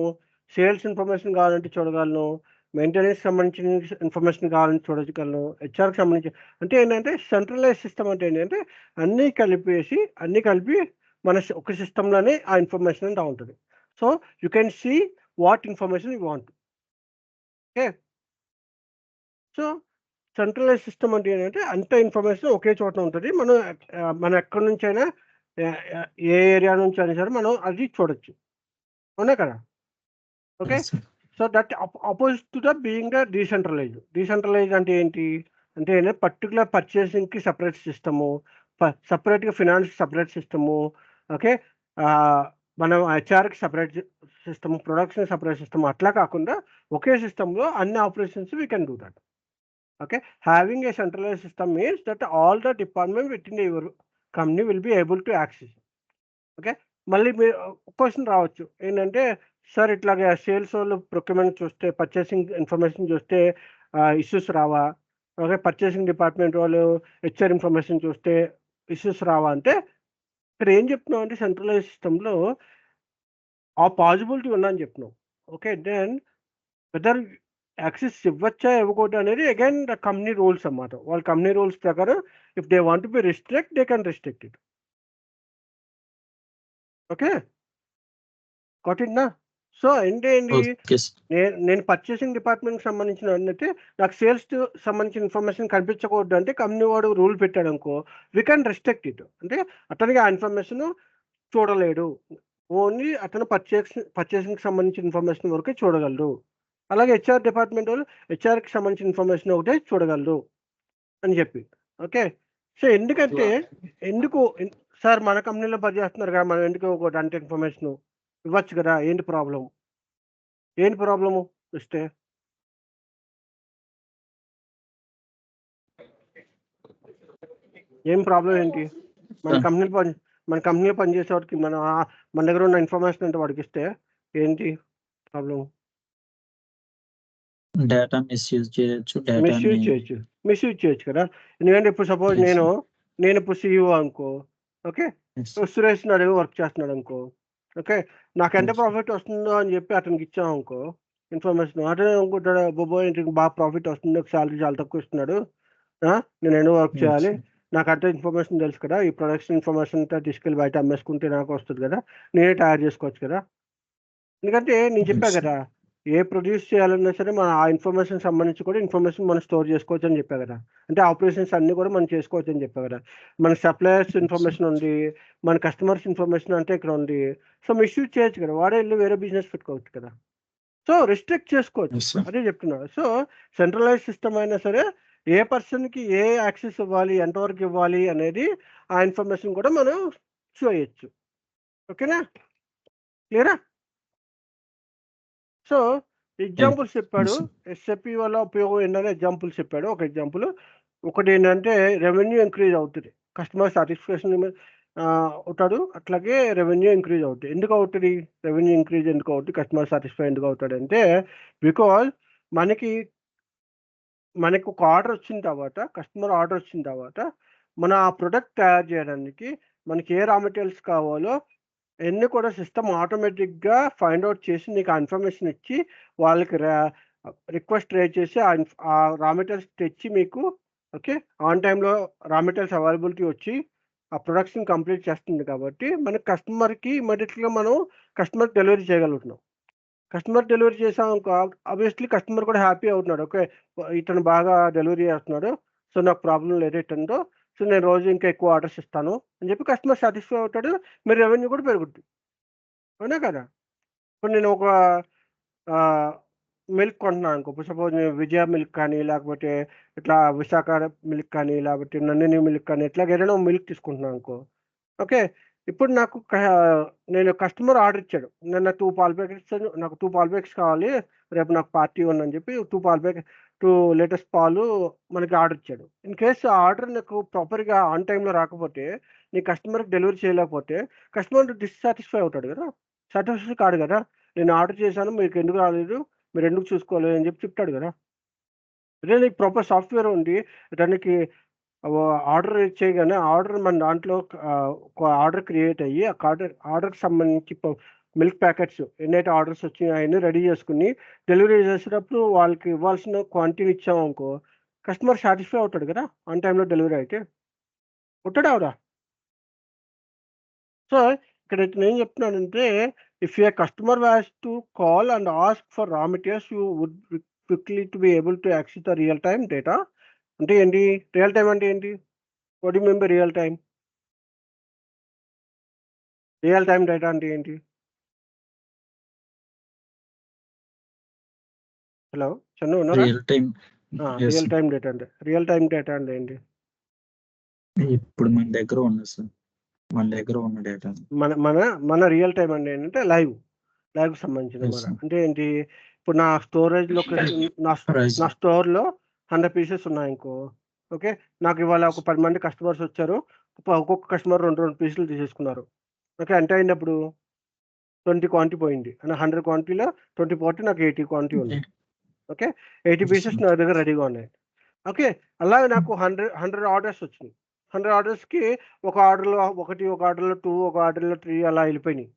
సేల్స్ ఇన్ఫర్మేషన్ కావాలంటే చూడగలను. మెయింటెనెన్స్‌కి సంబంధించిన ఇన్ఫర్మేషన్ కావాలంటే చూడగలను. హెచ్ఆర్‌కి సంబంధించి అంటే ఏంటంటే సెంట్రలైజ్ సిస్టమ్ అంటే ఏంటంటే అన్నీ కలిపి మన ఒక సిస్టమ్‌లోనే ఆ ఇన్ఫర్మేషన్ అంతా ఉంటది. So, you can see what information you want. Okay. So, centralize system అంటే ఏంటంటే అంత ఇన్ఫర్మేషన్ ఒకే చోట ఉంటది. మనం ఎక్కడి నుంచైనా ఏ ఏరియా నుంచి అయినా సరే మనం అది చూడొచ్చు. అవునా కదా? Okay. So, that opposite to being decentralised. Decentralised అంటే ఏంటి? అంటే పర్టిక్యులర్ పర్చేసింగ్‌కి సెపరేట్ సిస్టము, సెపరేట్‌గా ఫినాన్స్‌కి సెపరేట్ సిస్టము. ఓకే. మనం హెచ్ఆర్‌కి సెపరేట్ సిస్టమ్, ప్రొడక్షన్‌కి సెపరేట్ సిస్టమ్ అట్లా కాకుండా ఒకే సిస్టమ్‌లో అన్ని operations we can do that. Okay, having a centralized system means that all the department within your company will be able to access. Okay. మళ్ళీ question రావచ్చు. ఏంటంటే సార్ ఇట్లాగా సేల్స్ వాళ్ళు ప్రొక్యూర్‌మెంట్ చూస్తే, పర్చేసింగ్ ఇన్ఫర్మేషన్ చూస్తే ఇష్యూస్ రావా? Okay. Purchasing department వాళ్ళు HR information చూస్తే ఇష్యూస్ రావా? అంటే ఇక్కడ ఏం చెప్తున్నాం అంటే సెంట్రలైజ్ సిస్టమ్‌లో ఆ పాసిబిలిటీ ఉందని చెప్తున్నాం. ఓకే. దెన్ వెదర్ యాక్సెస్ ఇవ్వచ్చా, ఇవ్వకూడదా అనేది అగైన్ ద కంపెనీ రూల్స్ అన్నమాట. వాళ్ళ కంపెనీ రూల్స్ ప్రకారం if they want to be restrict they can restrict it. Okay. Got it నా? సో ఏంటి ఓకే సార్. నేను పర్చేసింగ్ డిపార్ట్మెంట్‌కి సంబంధించినవన్నయితే నాకు సేల్స్ సంబంధించిన ఇన్ఫర్మేషన్ కనిపించకూడదు అంటే కంపెనీ వాడు రూల్ పెట్టాడనుకో వి కెన్ రిస్ట్రిక్ట్ ఇట్. అంటే అతనికి ఆ ఇన్ఫర్మేషన్ చూడలేడు. ఓన్లీ అతను పర్చేసింగ్‌కి సంబంధించిన ఇన్ఫర్మేషన్ వరకే చూడగలడు. అలాగే హెచ్ఆర్ డిపార్ట్మెంట్ వాళ్ళు హెచ్ఆర్‌కి సంబంధించిన ఇన్ఫర్మేషన్ ఒకటే చూడగలరు అని చెప్పి. ఓకే. సో ఎందుకంటే ఎందుకు సార్ మన కంపెనీలో పనిచేస్తున్నారు కదా! మనం ఎందుకు ఇవ్వకూడదు అంటే ఇన్ఫర్మేషను? ఇవ్వచ్చు కదా! ఏంటి ప్రాబ్లమ్? ఏంటి ప్రాబ్లము ఇస్తే? ఏం ప్రాబ్లమ్ ఏంటి? మన కంపెనీలో పనిచేసేవాడికి మన దగ్గర ఉన్న ఇన్ఫర్మేషన్ అంతా వాడికిస్తే ఏంటి ప్రాబ్లమ్? డేటా మిస్‌యూజ్ చేయొచ్చు. మిస్‌యూజ్ చేయొచ్చు కదా! ఎందుకంటే ఇప్పుడు సపోజ్ Yes, sir. నేను ఇప్పుడు సీఈఓ అనుకో. ఓకే. Yes. సురేష్ నా దగ్గర వర్క్ చేస్తున్నాడు అనుకో. ఓకే. నాకు ఎంత Yes. ప్రాఫిట్ వస్తుందో అని చెప్పి అతనికి ఇచ్చామనుకో ఇన్ఫర్మేషన్. అతను అనుకుంటాడు అబ్బబ్బోయ్! ఈయనకి బాగా ప్రాఫిట్ వస్తుంది. సాలరీ చాలా తక్కువ ఇస్తున్నాడు. నేను ఎందుకు వర్క్ Yes, చేయాలి? sir. నాకంతా ఇన్ఫర్మేషన్ తెలుసు కదా! ఈ ప్రొడక్షన్ ఇన్ఫర్మేషన్ అంతా తీసుకెళ్ళి బయట అమ్మేసుకుంటే నాకు వస్తది కదా! నేనే తయారు చేసుకోవచ్చు కదా! ఎందుకంటే నేను చెప్పా Yes, sir. కదా! ఏ ప్రొడ్యూస్ చేయాలన్నా సరే మన ఆ ఇన్ఫర్మేషన్ సంబంధించి కూడా ఇన్ఫర్మేషన్ మనం స్టోర్ చేసుకోవచ్చు అని చెప్పా కదా! అంటే ఆపరేషన్స్ అన్నీ కూడా మనం చేసుకోవచ్చు అని చెప్పా కదా! మన సప్లయర్స్ Yes, sir. ఇన్ఫర్మేషన్ ఉంది. మన కస్టమర్స్ ఇన్ఫర్మేషన్ అంటే ఇక్కడ ఉంది. సో మిస్‌యూజ్ చేయొచ్చు కదా! వాడే ఎళ్లి వేరే బిజినెస్ పెట్టుకోవచ్చు కదా! సో రిస్ట్రిక్ట్ చేసుకోవచ్చు. Yes, sir. అదే చెప్తున్నా. సో సెంట్రలైజ్ సిస్టమ్ అయినా సరే ఏ పర్సన్‌కి ఏ యాక్సెస్ ఇవ్వాలి, ఎంతవరకు ఇవ్వాలి అనేది ఆ ఇన్ఫర్మేషన్ కూడా మనం చేయొచ్చు. ఓకేనా? క్లియరా? సో ఎగ్జాంపుల్స్ చెప్పాడు. Yes, sir. ఎస్‌ఏపీ వల్ల ఉపయోగం ఏంటని ఎగ్జాంపుల్స్ చెప్పాడు. ఒక ఎగ్జాంపుల్. ఒకటేంటంటే రెవెన్యూ ఇంక్రీజ్ అవుతది. కస్టమర్ సాటిస్ఫాక్షన్ అవుతాడు. అట్లాగే రెవెన్యూ ఇంక్రీజ్ అవుద్ది. ఎందుకు అవుతది? రెవెన్యూ ఇంక్రీజ్ ఎందుకు అవుద్ది? కస్టమర్ సాటిస్ఫై ఎందుకు అవుతాడంటే బికాజ్ మనకి మనకొక ఆర్డర్ వచ్చిన తర్వాత కస్టమర్ ఆర్డర్ వచ్చిన తర్వాత మనం ఆ ప్రొడక్ట్ తయారు చేయడానికి మనకి ఏ రా మెటీరియల్స్ కావాలో అన్నీ కూడా సిస్టమ్ ఆటోమేటిక్‌గా ఫైండ్ ఔట్ చేసి నీకు ఆ ఇన్ఫర్మేషన్ ఇచ్చి వాళ్ళకి రిక్వెస్ట్ రైజ్ చేసి ఆ రా మెటీరియల్స్ తెచ్చి మీకు ఓకే. ఆన్ టైమ్‌లో రా మెటీరియల్స్ అవైలబిలిటీ వచ్చి ఆ ప్రొడక్షన్ కంప్లీట్ చేస్తుంది కాబట్టి మన కస్టమర్‌కి ఇమ్మీడియేట్‌గా మనం కస్టమర్‌కి డెలివరీ చేయగలుగుతున్నాం. కస్టమర్ డెలివరీ చేసామనుకో ఆబ్వియస్లీ కస్టమర్ కూడా హ్యాపీ అవుతున్నాడు. ఓకే. ఇతను బాగా డెలివరీ చేస్తున్నాడు. సో నాకు ప్రాబ్లమ్ లేదు ఇతనితో. సో నేను రోజు ఇంకా ఎక్కువ ఆర్డర్స్ ఇస్తాను అని చెప్పి కస్టమర్ సాటిస్ఫై అవుతాడు. మీ రెవెన్యూ కూడా పెరుగుద్ది. అవునా కదా! ఇప్పుడు నేను ఒక ఆహ్, మిల్క్ కొంటున్నాను అనుకో. ఇప్పుడు సపోజ్ నేను విజయ మిల్క్ కానీ, లేకపోతే ఇట్లా విశాఖ మిల్క్ కానీ, లేకపోతే నందిని మిల్క్ కానీ ఇట్లాగ ఏదైనా మిల్క్ తీసుకుంటున్నాను అనుకో. ఓకే. ఇప్పుడు నేను కస్టమర్ ఆర్డర్ ఇచ్చాడు. నిన్న 2 పాల ప్యాకెట్స్ నాకు 2 పాల ప్యాకెట్స్ కావాలి. రేపు నాకు పార్టీ ఉందని చెప్పి 2 లీటర్స్ పాలు మనకి ఆర్డర్ ఇచ్చాడు. ఇన్ కేస్ ఆ ఆర్డర్ నాకు ప్రాపర్‌గా ఆన్ టైమ్‌లో రాకపోతే, నీ కస్టమర్‌కి డెలివరీ చేయలేకపోతే, కస్టమర్ డిస్సాటిస్ఫై అవుతాడు కదా! సాటిస్ఫై కాడు కదా! నేను ఆర్డర్ చేశాను మీకెందుకు రాలేదు? మీరెందుకు చూసుకోలేదు అని చెప్పి చెప్తాడు కదా! అదే నీకు ప్రాపర్ సాఫ్ట్‌వేర్ ఉండి దానికి ఆర్డర్ చేయగానే ఆర్డర్ మన దాంట్లో ఒక ఆర్డర్ క్రియేట్ అయ్యి ఆ ఆర్డర్‌కి సంబంధించి మిల్క్ ప్యాకెట్స్ ఎన్నైతే ఆర్డర్స్ వచ్చినాయో అయన్నీ రెడీ చేసుకొని డెలివరీ చేసేటప్పుడు వాళ్ళకి ఇవ్వాల్సిన క్వాంటిటీ ఇచ్చామనుకో కస్టమర్ సాటిస్ఫై అవుతాడు కదా! ఆన్ టైమ్‌లో డెలివరీ అయితే. ఉంటాడా? అవడా? సో ఇక్కడ నేనేం చెప్తున్నానంటే if a customer was to call and ask for raw materials you would quickly to be able to access the real time data. అంటే ఏంటి? రియల్ టైమ్ అంటే ఏంటి? What do you mean by real time? Real time data అంటే ఏంటి? Hello! Chandu ఉన్నారా? Real time. Yes, real sir. Time data అంటే ఏంటి? ఇప్పుడు మన దగ్గర ఉన్నది సార్. మన దగ్గర ఉన్న డేటా. మన మన మన రియల్ టైమ్ అంటే ఏంటంటే లైవ్‌కి యెస్, సంబంధించిందన్నమాట. sir. అంటే ఏంటి? ఇప్పుడు నా స్టోరేజ్ లొకేషన్ రైస్. నా స్టోర్‌లో 100 పీసెస్ ఉన్నాయనుకో. ఓకే. నాకు ఇవాళ ఒక 10 మంది కస్టమర్స్ వచ్చారు. ఒక్కొక్క కస్టమర్ 2 పీసులు తీసేసుకున్నారు. ఓకే. ఎంత అయిందప్పుడు? 20 క్వాంటిటీ పోయింది. అంటే 100 క్వాంటిటీలో 20 పోతే నాకు 80 క్వాంటిటీ ఉంది. ఓకే. 80 పీసెస్ నా దగ్గర రెడీగా ఉన్నాయి. ఓకే. అలాగే నాకు 100 ఆర్డర్స్ వచ్చినాయి. 100 ఆర్డర్స్‌కి ఒక ఆర్డర్‌లో 1, ఒక ఆర్డర్‌లో 2, ఒక ఆర్డర్‌లో 3 అలా ఎళ్ళిపోయినాయి.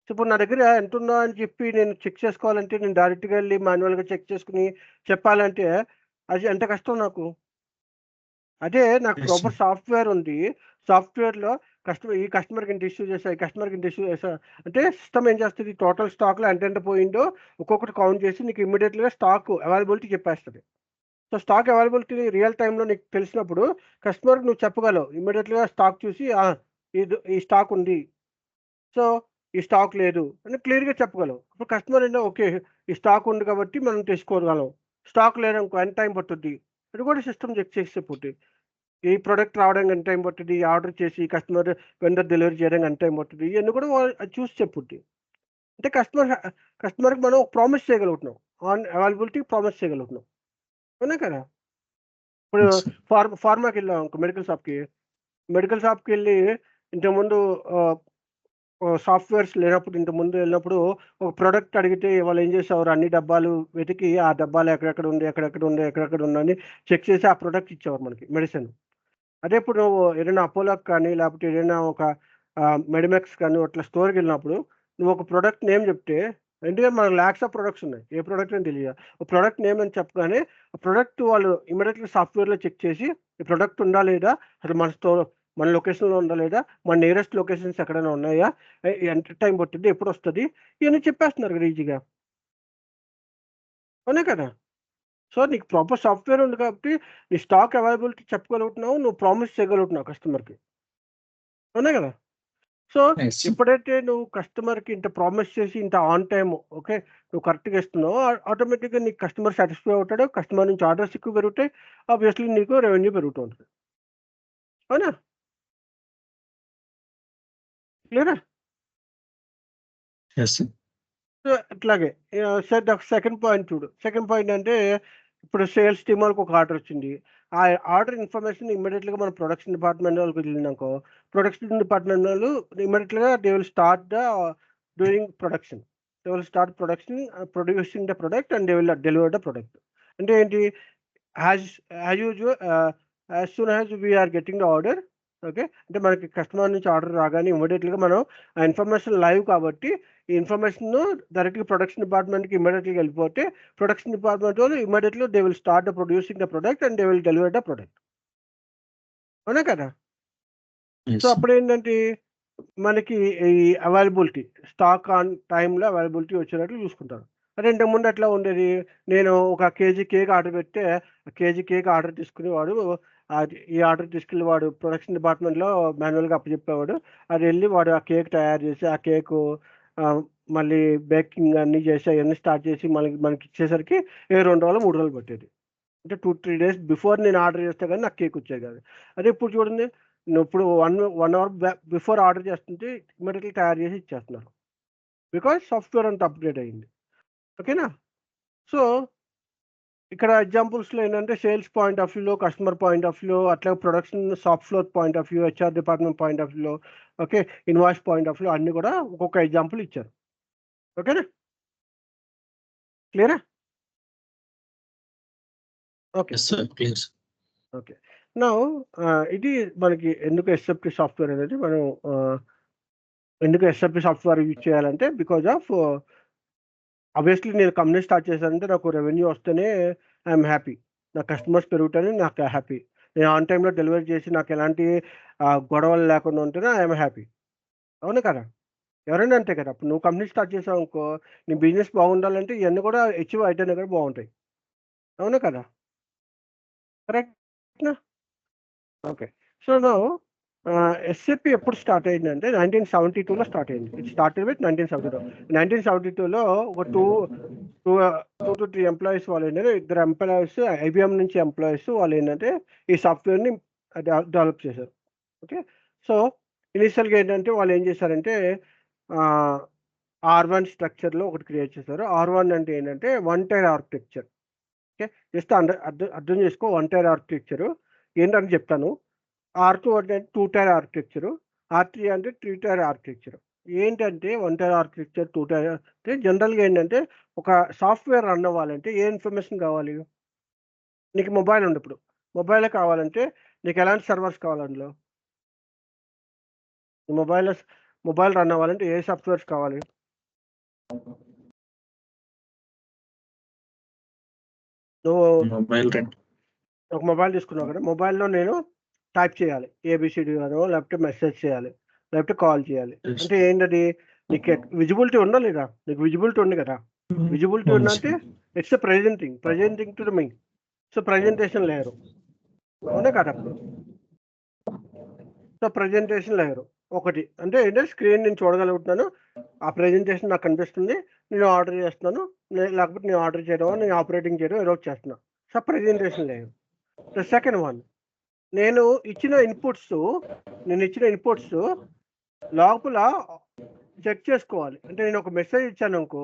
సో, ఇప్పుడు నా దగ్గర ఎంతుందో అని చెప్పి నేను చెక్ చేసుకోవాలంటే నేను డైరెక్ట్‌గా ఎళ్లి మాన్యువల్‌గా చెక్ చేసుకొని చెప్పాలంటే అది ఎంత కష్టం నాకు. అదే నాకు Yes, sir. ప్రాపర్ సాఫ్ట్‌వేర్ ఉంది. సాఫ్ట్‌వేర్‌లో ఈ కస్టమర్‌కి ఇంత ఇష్యూ చేశా, ఈ కస్టమర్‌కి ఇంత ఇష్యూ చేశా అంటే సిస్టమ్ ఏం చేస్తది టోటల్ స్టాక్‌లో ఎంతెంత పోయిందో ఒక్కొక్కటి కౌంట్ చేసి నీకు ఇమ్మీడియేట్‌గా స్టాక్ అవైలబిలిటీ చెప్పేస్తది. సో, స్టాక్ అవైలబిలిటీ రియల్ టైమ్‌లో నీకు తెలిసినప్పుడు కస్టమర్‌కి నువ్వు చెప్పగలవు. ఇమ్మీడియేట్‌గా స్టాక్ చూసి ఈ స్టాక్ ఉంది. సో, ఈ స్టాక్ లేదు అని క్లియర్‌గా చెప్పగలవు. ఇప్పుడు కస్టమర్ ఏంటో ఓకే. ఈ స్టాక్ ఉంది కాబట్టి మనం తెచ్చుకోగలం. స్టాక్ లేదనుకో ఎంత టైం పట్టుద్ది? అది కూడా సిస్టమ్ చెక్ చేసి చెప్పుద్ది. ఈ ప్రొడక్ట్ రావడానికి ఎంత టైం పట్టుద్ది? ఆర్డర్ చేసి కస్టమర్ వెండర్ డెలివరీ చేయడానికి ఎంత టైం పట్టుద్ది? ఇయన్నీ కూడా అది చూసి చెప్పుద్ది. అంటే కస్టమర్‌కి మనం ప్రామిస్ చేయగలుగుతున్నాం. ఆన్ అవైలబిలిటీ ప్రామిస్ చేయగలుగుతున్నాం. అవునా కదా! ఇప్పుడు Yes, sir. ఫార్మాకెళ్ళామనుకో మెడికల్ షాప్‌కెళ్ళి ఇంతకుముందు ఆహ్, సాఫ్ట్‌వేర్స్ లేనప్పుడు ఇంతకుముందు వెళ్ళినప్పుడు ఒక ప్రొడక్ట్ అడిగితే వాళ్ళేం చేసేవారు అన్ని డబ్బాలు వెతికి ఆ డబ్బాలు ఎక్కడెక్కడ ఉందని చెక్ చేసి ఆ ప్రొడక్ట్ ఇచ్చేవారు మనకి మెడిసిన్. అదే ఇప్పుడు నువ్వు ఏదైనా అపోలోకి కానీ లేకపోతే ఏదైనా ఒక మెడిమెక్స్ కానీ అట్లా స్టోర్‌కెళ్ళినప్పుడు నువ్వు ఒక ప్రొడక్ట్ నేమ్ చెప్తే ఎందుకంటే మనకు లాక్స్ ఆఫ్ ప్రొడక్ట్స్ ఉన్నాయి. ఏ ప్రొడక్ట్ అని తెలియదు. ఒక ప్రొడక్ట్ నేమ్ అని చెప్పగానే ఆ ప్రొడక్ట్ వాళ్ళు ఇమ్మీడియేట్‌గా సాఫ్ట్‌వేర్‌లో చెక్ చేసి ఈ ప్రొడక్ట్ ఉందా లేదా? అసలు మన లొకేషన్‌లో ఉందా లేదా? మన నియరెస్ట్ లొకేషన్స్ ఎక్కడైనా ఉన్నాయా? ఎంత టైం పట్టుద్ది? ఎప్పుడొస్తది? ఇయన్నీ చెప్పేస్తున్నారు కదా ఈజీగా. అవునా కదా! సో, నీకు ప్రాపర్ సాఫ్ట్‌వేర్ ఉంది కాబట్టి నీ స్టాక్ అవైలబిలిటీ చెప్పగలుగుతున్నావు. నువ్వు ప్రామిస్ చేయగలుగుతున్నావు కస్టమర్‌కి. అవునా కదా! So, Yes, sir. ఎప్పుడైతే నువ్వు కస్టమర్‌కి ఇంత ప్రామిస్ చేసి ఇంత ఆన్ టైమ్ ఓకే. నువ్వు కరెక్ట్‌గా ఇస్తున్నావో ఆటోమేటిక్‌గా నీకు కస్టమర్ సాటిస్ఫై అవుతాడు. కస్టమర్ నుంచి ఆర్డర్స్ ఎక్కువ పెరుగుతాయి. ఆబ్వియస్‌లీ నీకు రెవెన్యూ పెరుగుతూ ఉంటది. అవునా? క్లియరా? Yes, sir. సో, అట్లాగే సెకండ్ పాయింట్ చూడు. సెకండ్ పాయింట్ అంటే ఇప్పుడు సేల్స్ టీమ్ వాళ్ళకి ఒక ఆర్డర్ వచ్చింది. ఆ ఆర్డర్ ఇన్ఫర్మేషన్ ఇమ్మీడియేట్‌గా మన ప్రొడక్షన్ డిపార్ట్‌మెంట్ వాళ్ళకి వెళ్ళిందనుకో, ప్రొడక్షన్ డిపార్ట్‌మెంట్ వాళ్ళు ఇమ్మీడియేట్‌గా they will start doing production. They will start producing the product and they will deliver the product. అంటే ఏంటి? As as usual as soon as we are getting the order okay. అంటే మనకి customer నుంచి order రాగానే ఇమ్మీడియేట్‌గా మనం ఆ information live కాబట్టి ఈ ఇన్ఫర్మేషన్‌ను డైరెక్ట్‌గా ప్రొడక్షన్ డిపార్ట్‌మెంట్‌కి ఇమ్మీడియేట్‌గా వెళ్ళిపోతే, ప్రొడక్షన్ డిపార్ట్‌మెంట్ వాళ్ళు immediately they will start producing the product and they will deliver the product. అవునా కదా! Yes, so, sir. అప్పుడేంటంటే మనకి ఈ అవైలబిలిటీ స్టాక్ ఆన్ టైమ్‌లో అవైలబిలిటీ వచ్చేటట్లు చూసుకుంటారు. అదే ఇంతకుముందు ఎట్లా ఉండేది? నేను ఒక కేజీ కేక్ ఆర్డర్ పెడితే, ఆ కేజీ కేక్ ఆర్డర్ తీసుకునేవాడు. ఈ ఆర్డర్ తీసుకెళ్ళి వాడు ప్రొడక్షన్ డిపార్ట్‌మెంట్‌లో మాన్యువల్‌గా అప్పజెప్పేవాడు. అదెళ్ళి వాడు ఆ కేక్ తయారు చేసి, ఆ కేకు ఆహ్, మళ్ళీ బేకింగ్ అన్నీ చేసి అయన్నీ స్టార్ట్ చేసి మనకిచ్చేసరికి 2 రోజులు, 3 రోజులు పట్టేది. అంటే 2, 3 డేస్ బిఫోర్ నేను ఆర్డర్ చేస్తే గాని నాకు కేక్ వచ్చేది కాదు. అదే ఇప్పుడు చూడండి నువ్విప్పుడు 1 అవర్ బిఫోర్ ఆర్డర్ చేస్తుంటే ఇమ్మీడియేట్‌లీ తయారు చేసి ఇచ్చేస్తున్నారు. బికాజ్ సాఫ్ట్‌వేర్ అంతా అప్‌గ్రేడ్ అయింది. ఓకేనా? సో, ఇక్కడ ఎగ్జాంపుల్స్‌లో ఏంటంటే సేల్స్ పాయింట్ ఆఫ్ వ్యూలో, కస్టమర్ పాయింట్ ఆఫ్ వ్యూలో, అట్లాగే production shop floor point of view, HR department point of వ్యూలో, okay. Invoice point of view అన్నీ కూడా ఒక్కొక్క ఎగ్జాంపుల్ ఇచ్చారు. ఓకేనా? క్లియరా? Okay. Yes, sir. Clear, sir. Okay. Now ఇది మనకి ఎందుకు ఎస్ఎఫ్‌టి సాఫ్ట్‌వేర్ అనేది మనం ఎందుకు ఎస్ఎఫ్‌టి సాఫ్ట్‌వేర్ యూజ్ చేయాలంటే బికాజ్ ఆఫ్ ఆబ్వియస్‌లీ నేను కంపెనీ స్టార్ట్ చేశానంటే నాకు రెవెన్యూ వస్తేనే ఐయామ్ హ్యాపీ. నా కస్టమర్స్ పెరుగుతేనే నాకు హ్యాపీ. నేను ఆన్ టైమ్‌లో డెలివరీ చేసి నాకు ఎలాంటి గొడవలు లేకుండా ఉంటేనే ఐయామ్ హ్యాపీ. అవును కదా! ఎవరైనా అంతే కదా! ఇప్పుడు నువ్వు కంపెనీ స్టార్ట్ చేసావనుకో, నీ బిజినెస్ బాగుండాలంటే ఇయన్నీ కూడా అచీవ్ అయితేనే కూడా బావుంటాయి. అవునా కదా! కరెక్ట్‌నా? ఓకే. సో, నౌ ఎస్ఏపీ ఎప్పుడు స్టార్ట్ అయిందంటే 1972లో స్టార్ట్ అయింది. It started with 1972. 1972లో ఒక 2-3 ఎంప్లాయీస్ వాళ్ళేంటంటే ఇద్దరు ఎంప్లాయీస్ ఐబీఎం నుంచి ఎంప్లాయీస్ వాళ్ళేంటంటే ఈ సాఫ్ట్‌వేర్‌ని డెవలప్ చేశారు. ఓకే. సో, ఇనీషియల్‌గా ఏంటంటే వాళ్ళేం చేశారంటే ఆహ్, ఆర్1 స్ట్రక్చర్‌లో ఒకటి క్రియేట్ చేశారు. ఆర్1 అంటే ఏంటంటే one tier architecture. Okay. Just అర్థం చేసుకో వన్ టైర్ ఆర్కిటెక్చరు ఏంటని చెప్తాను. ఆర్2 అంటే 2 టైర్ ఆర్కిటెక్చరు. ఆర్3 అంటే 3 టైర్ ఆర్కిటెక్చర్. ఏంటంటే 1 టైర్ ఆర్కిటెక్చర్, 2 టైర్ అంటే జనరల్‌గా ఏంటంటే ఒక సాఫ్ట్వేర్ రన్ అవ్వాలంటే ఏ ఇన్ఫర్మేషన్ కావాలి? నీకు మొబైల్ ఉంది ఇప్పుడు. మొబైలే కావాలంటే నీకు ఎలాంటి సర్వర్స్ కావాలి అందులో? మొబైల్ రన్ అవ్వాలంటే ఏ సాఫ్ట్వేర్స్ కావాలి? నువ్వు ఒక మొబైల్ తీసుకున్నావు కదా, మొబైల్‌లో నేను టైప్ చేయాలి. ఏబీసీడీ అనో లేకపోతే మెసేజ్ చేయాలి. లేకపోతే కాల్ చేయాలి. అంటే ఏంటది? నీకు విజిబిలిటీ ఉందా లేదా? నీకు విజిబిలిటీ ఉంది కదా! విజిబిలిటీ ఉందంటే it's a presenting to the me. So, presentation layer. అవునా కదా అప్పుడు? సో, ప్రెజెంటేషన్ లేయర్ ఒకటి. అంటే ఏంటంటే స్క్రీన్ నేను చూడగలుగుతున్నాను. ఆ ప్రెజెంటేషన్ నాకు కనిపిస్తుంది. నేను ఆర్డర్ చేస్తున్నాను. లేకపోతే నేను ఆర్డర్ చేయడమో, నేను ఆపరేటింగ్ చేయడం ఏదో ఒకటి చేస్తున్నా. So, presentation layer. The second one, నేను ఇచ్చిన ఇన్పుట్స్ లోపల చెక్ చేసుకోవాలి. అంటే నేను ఒక మెసేజ్ ఇచ్చాననుకో,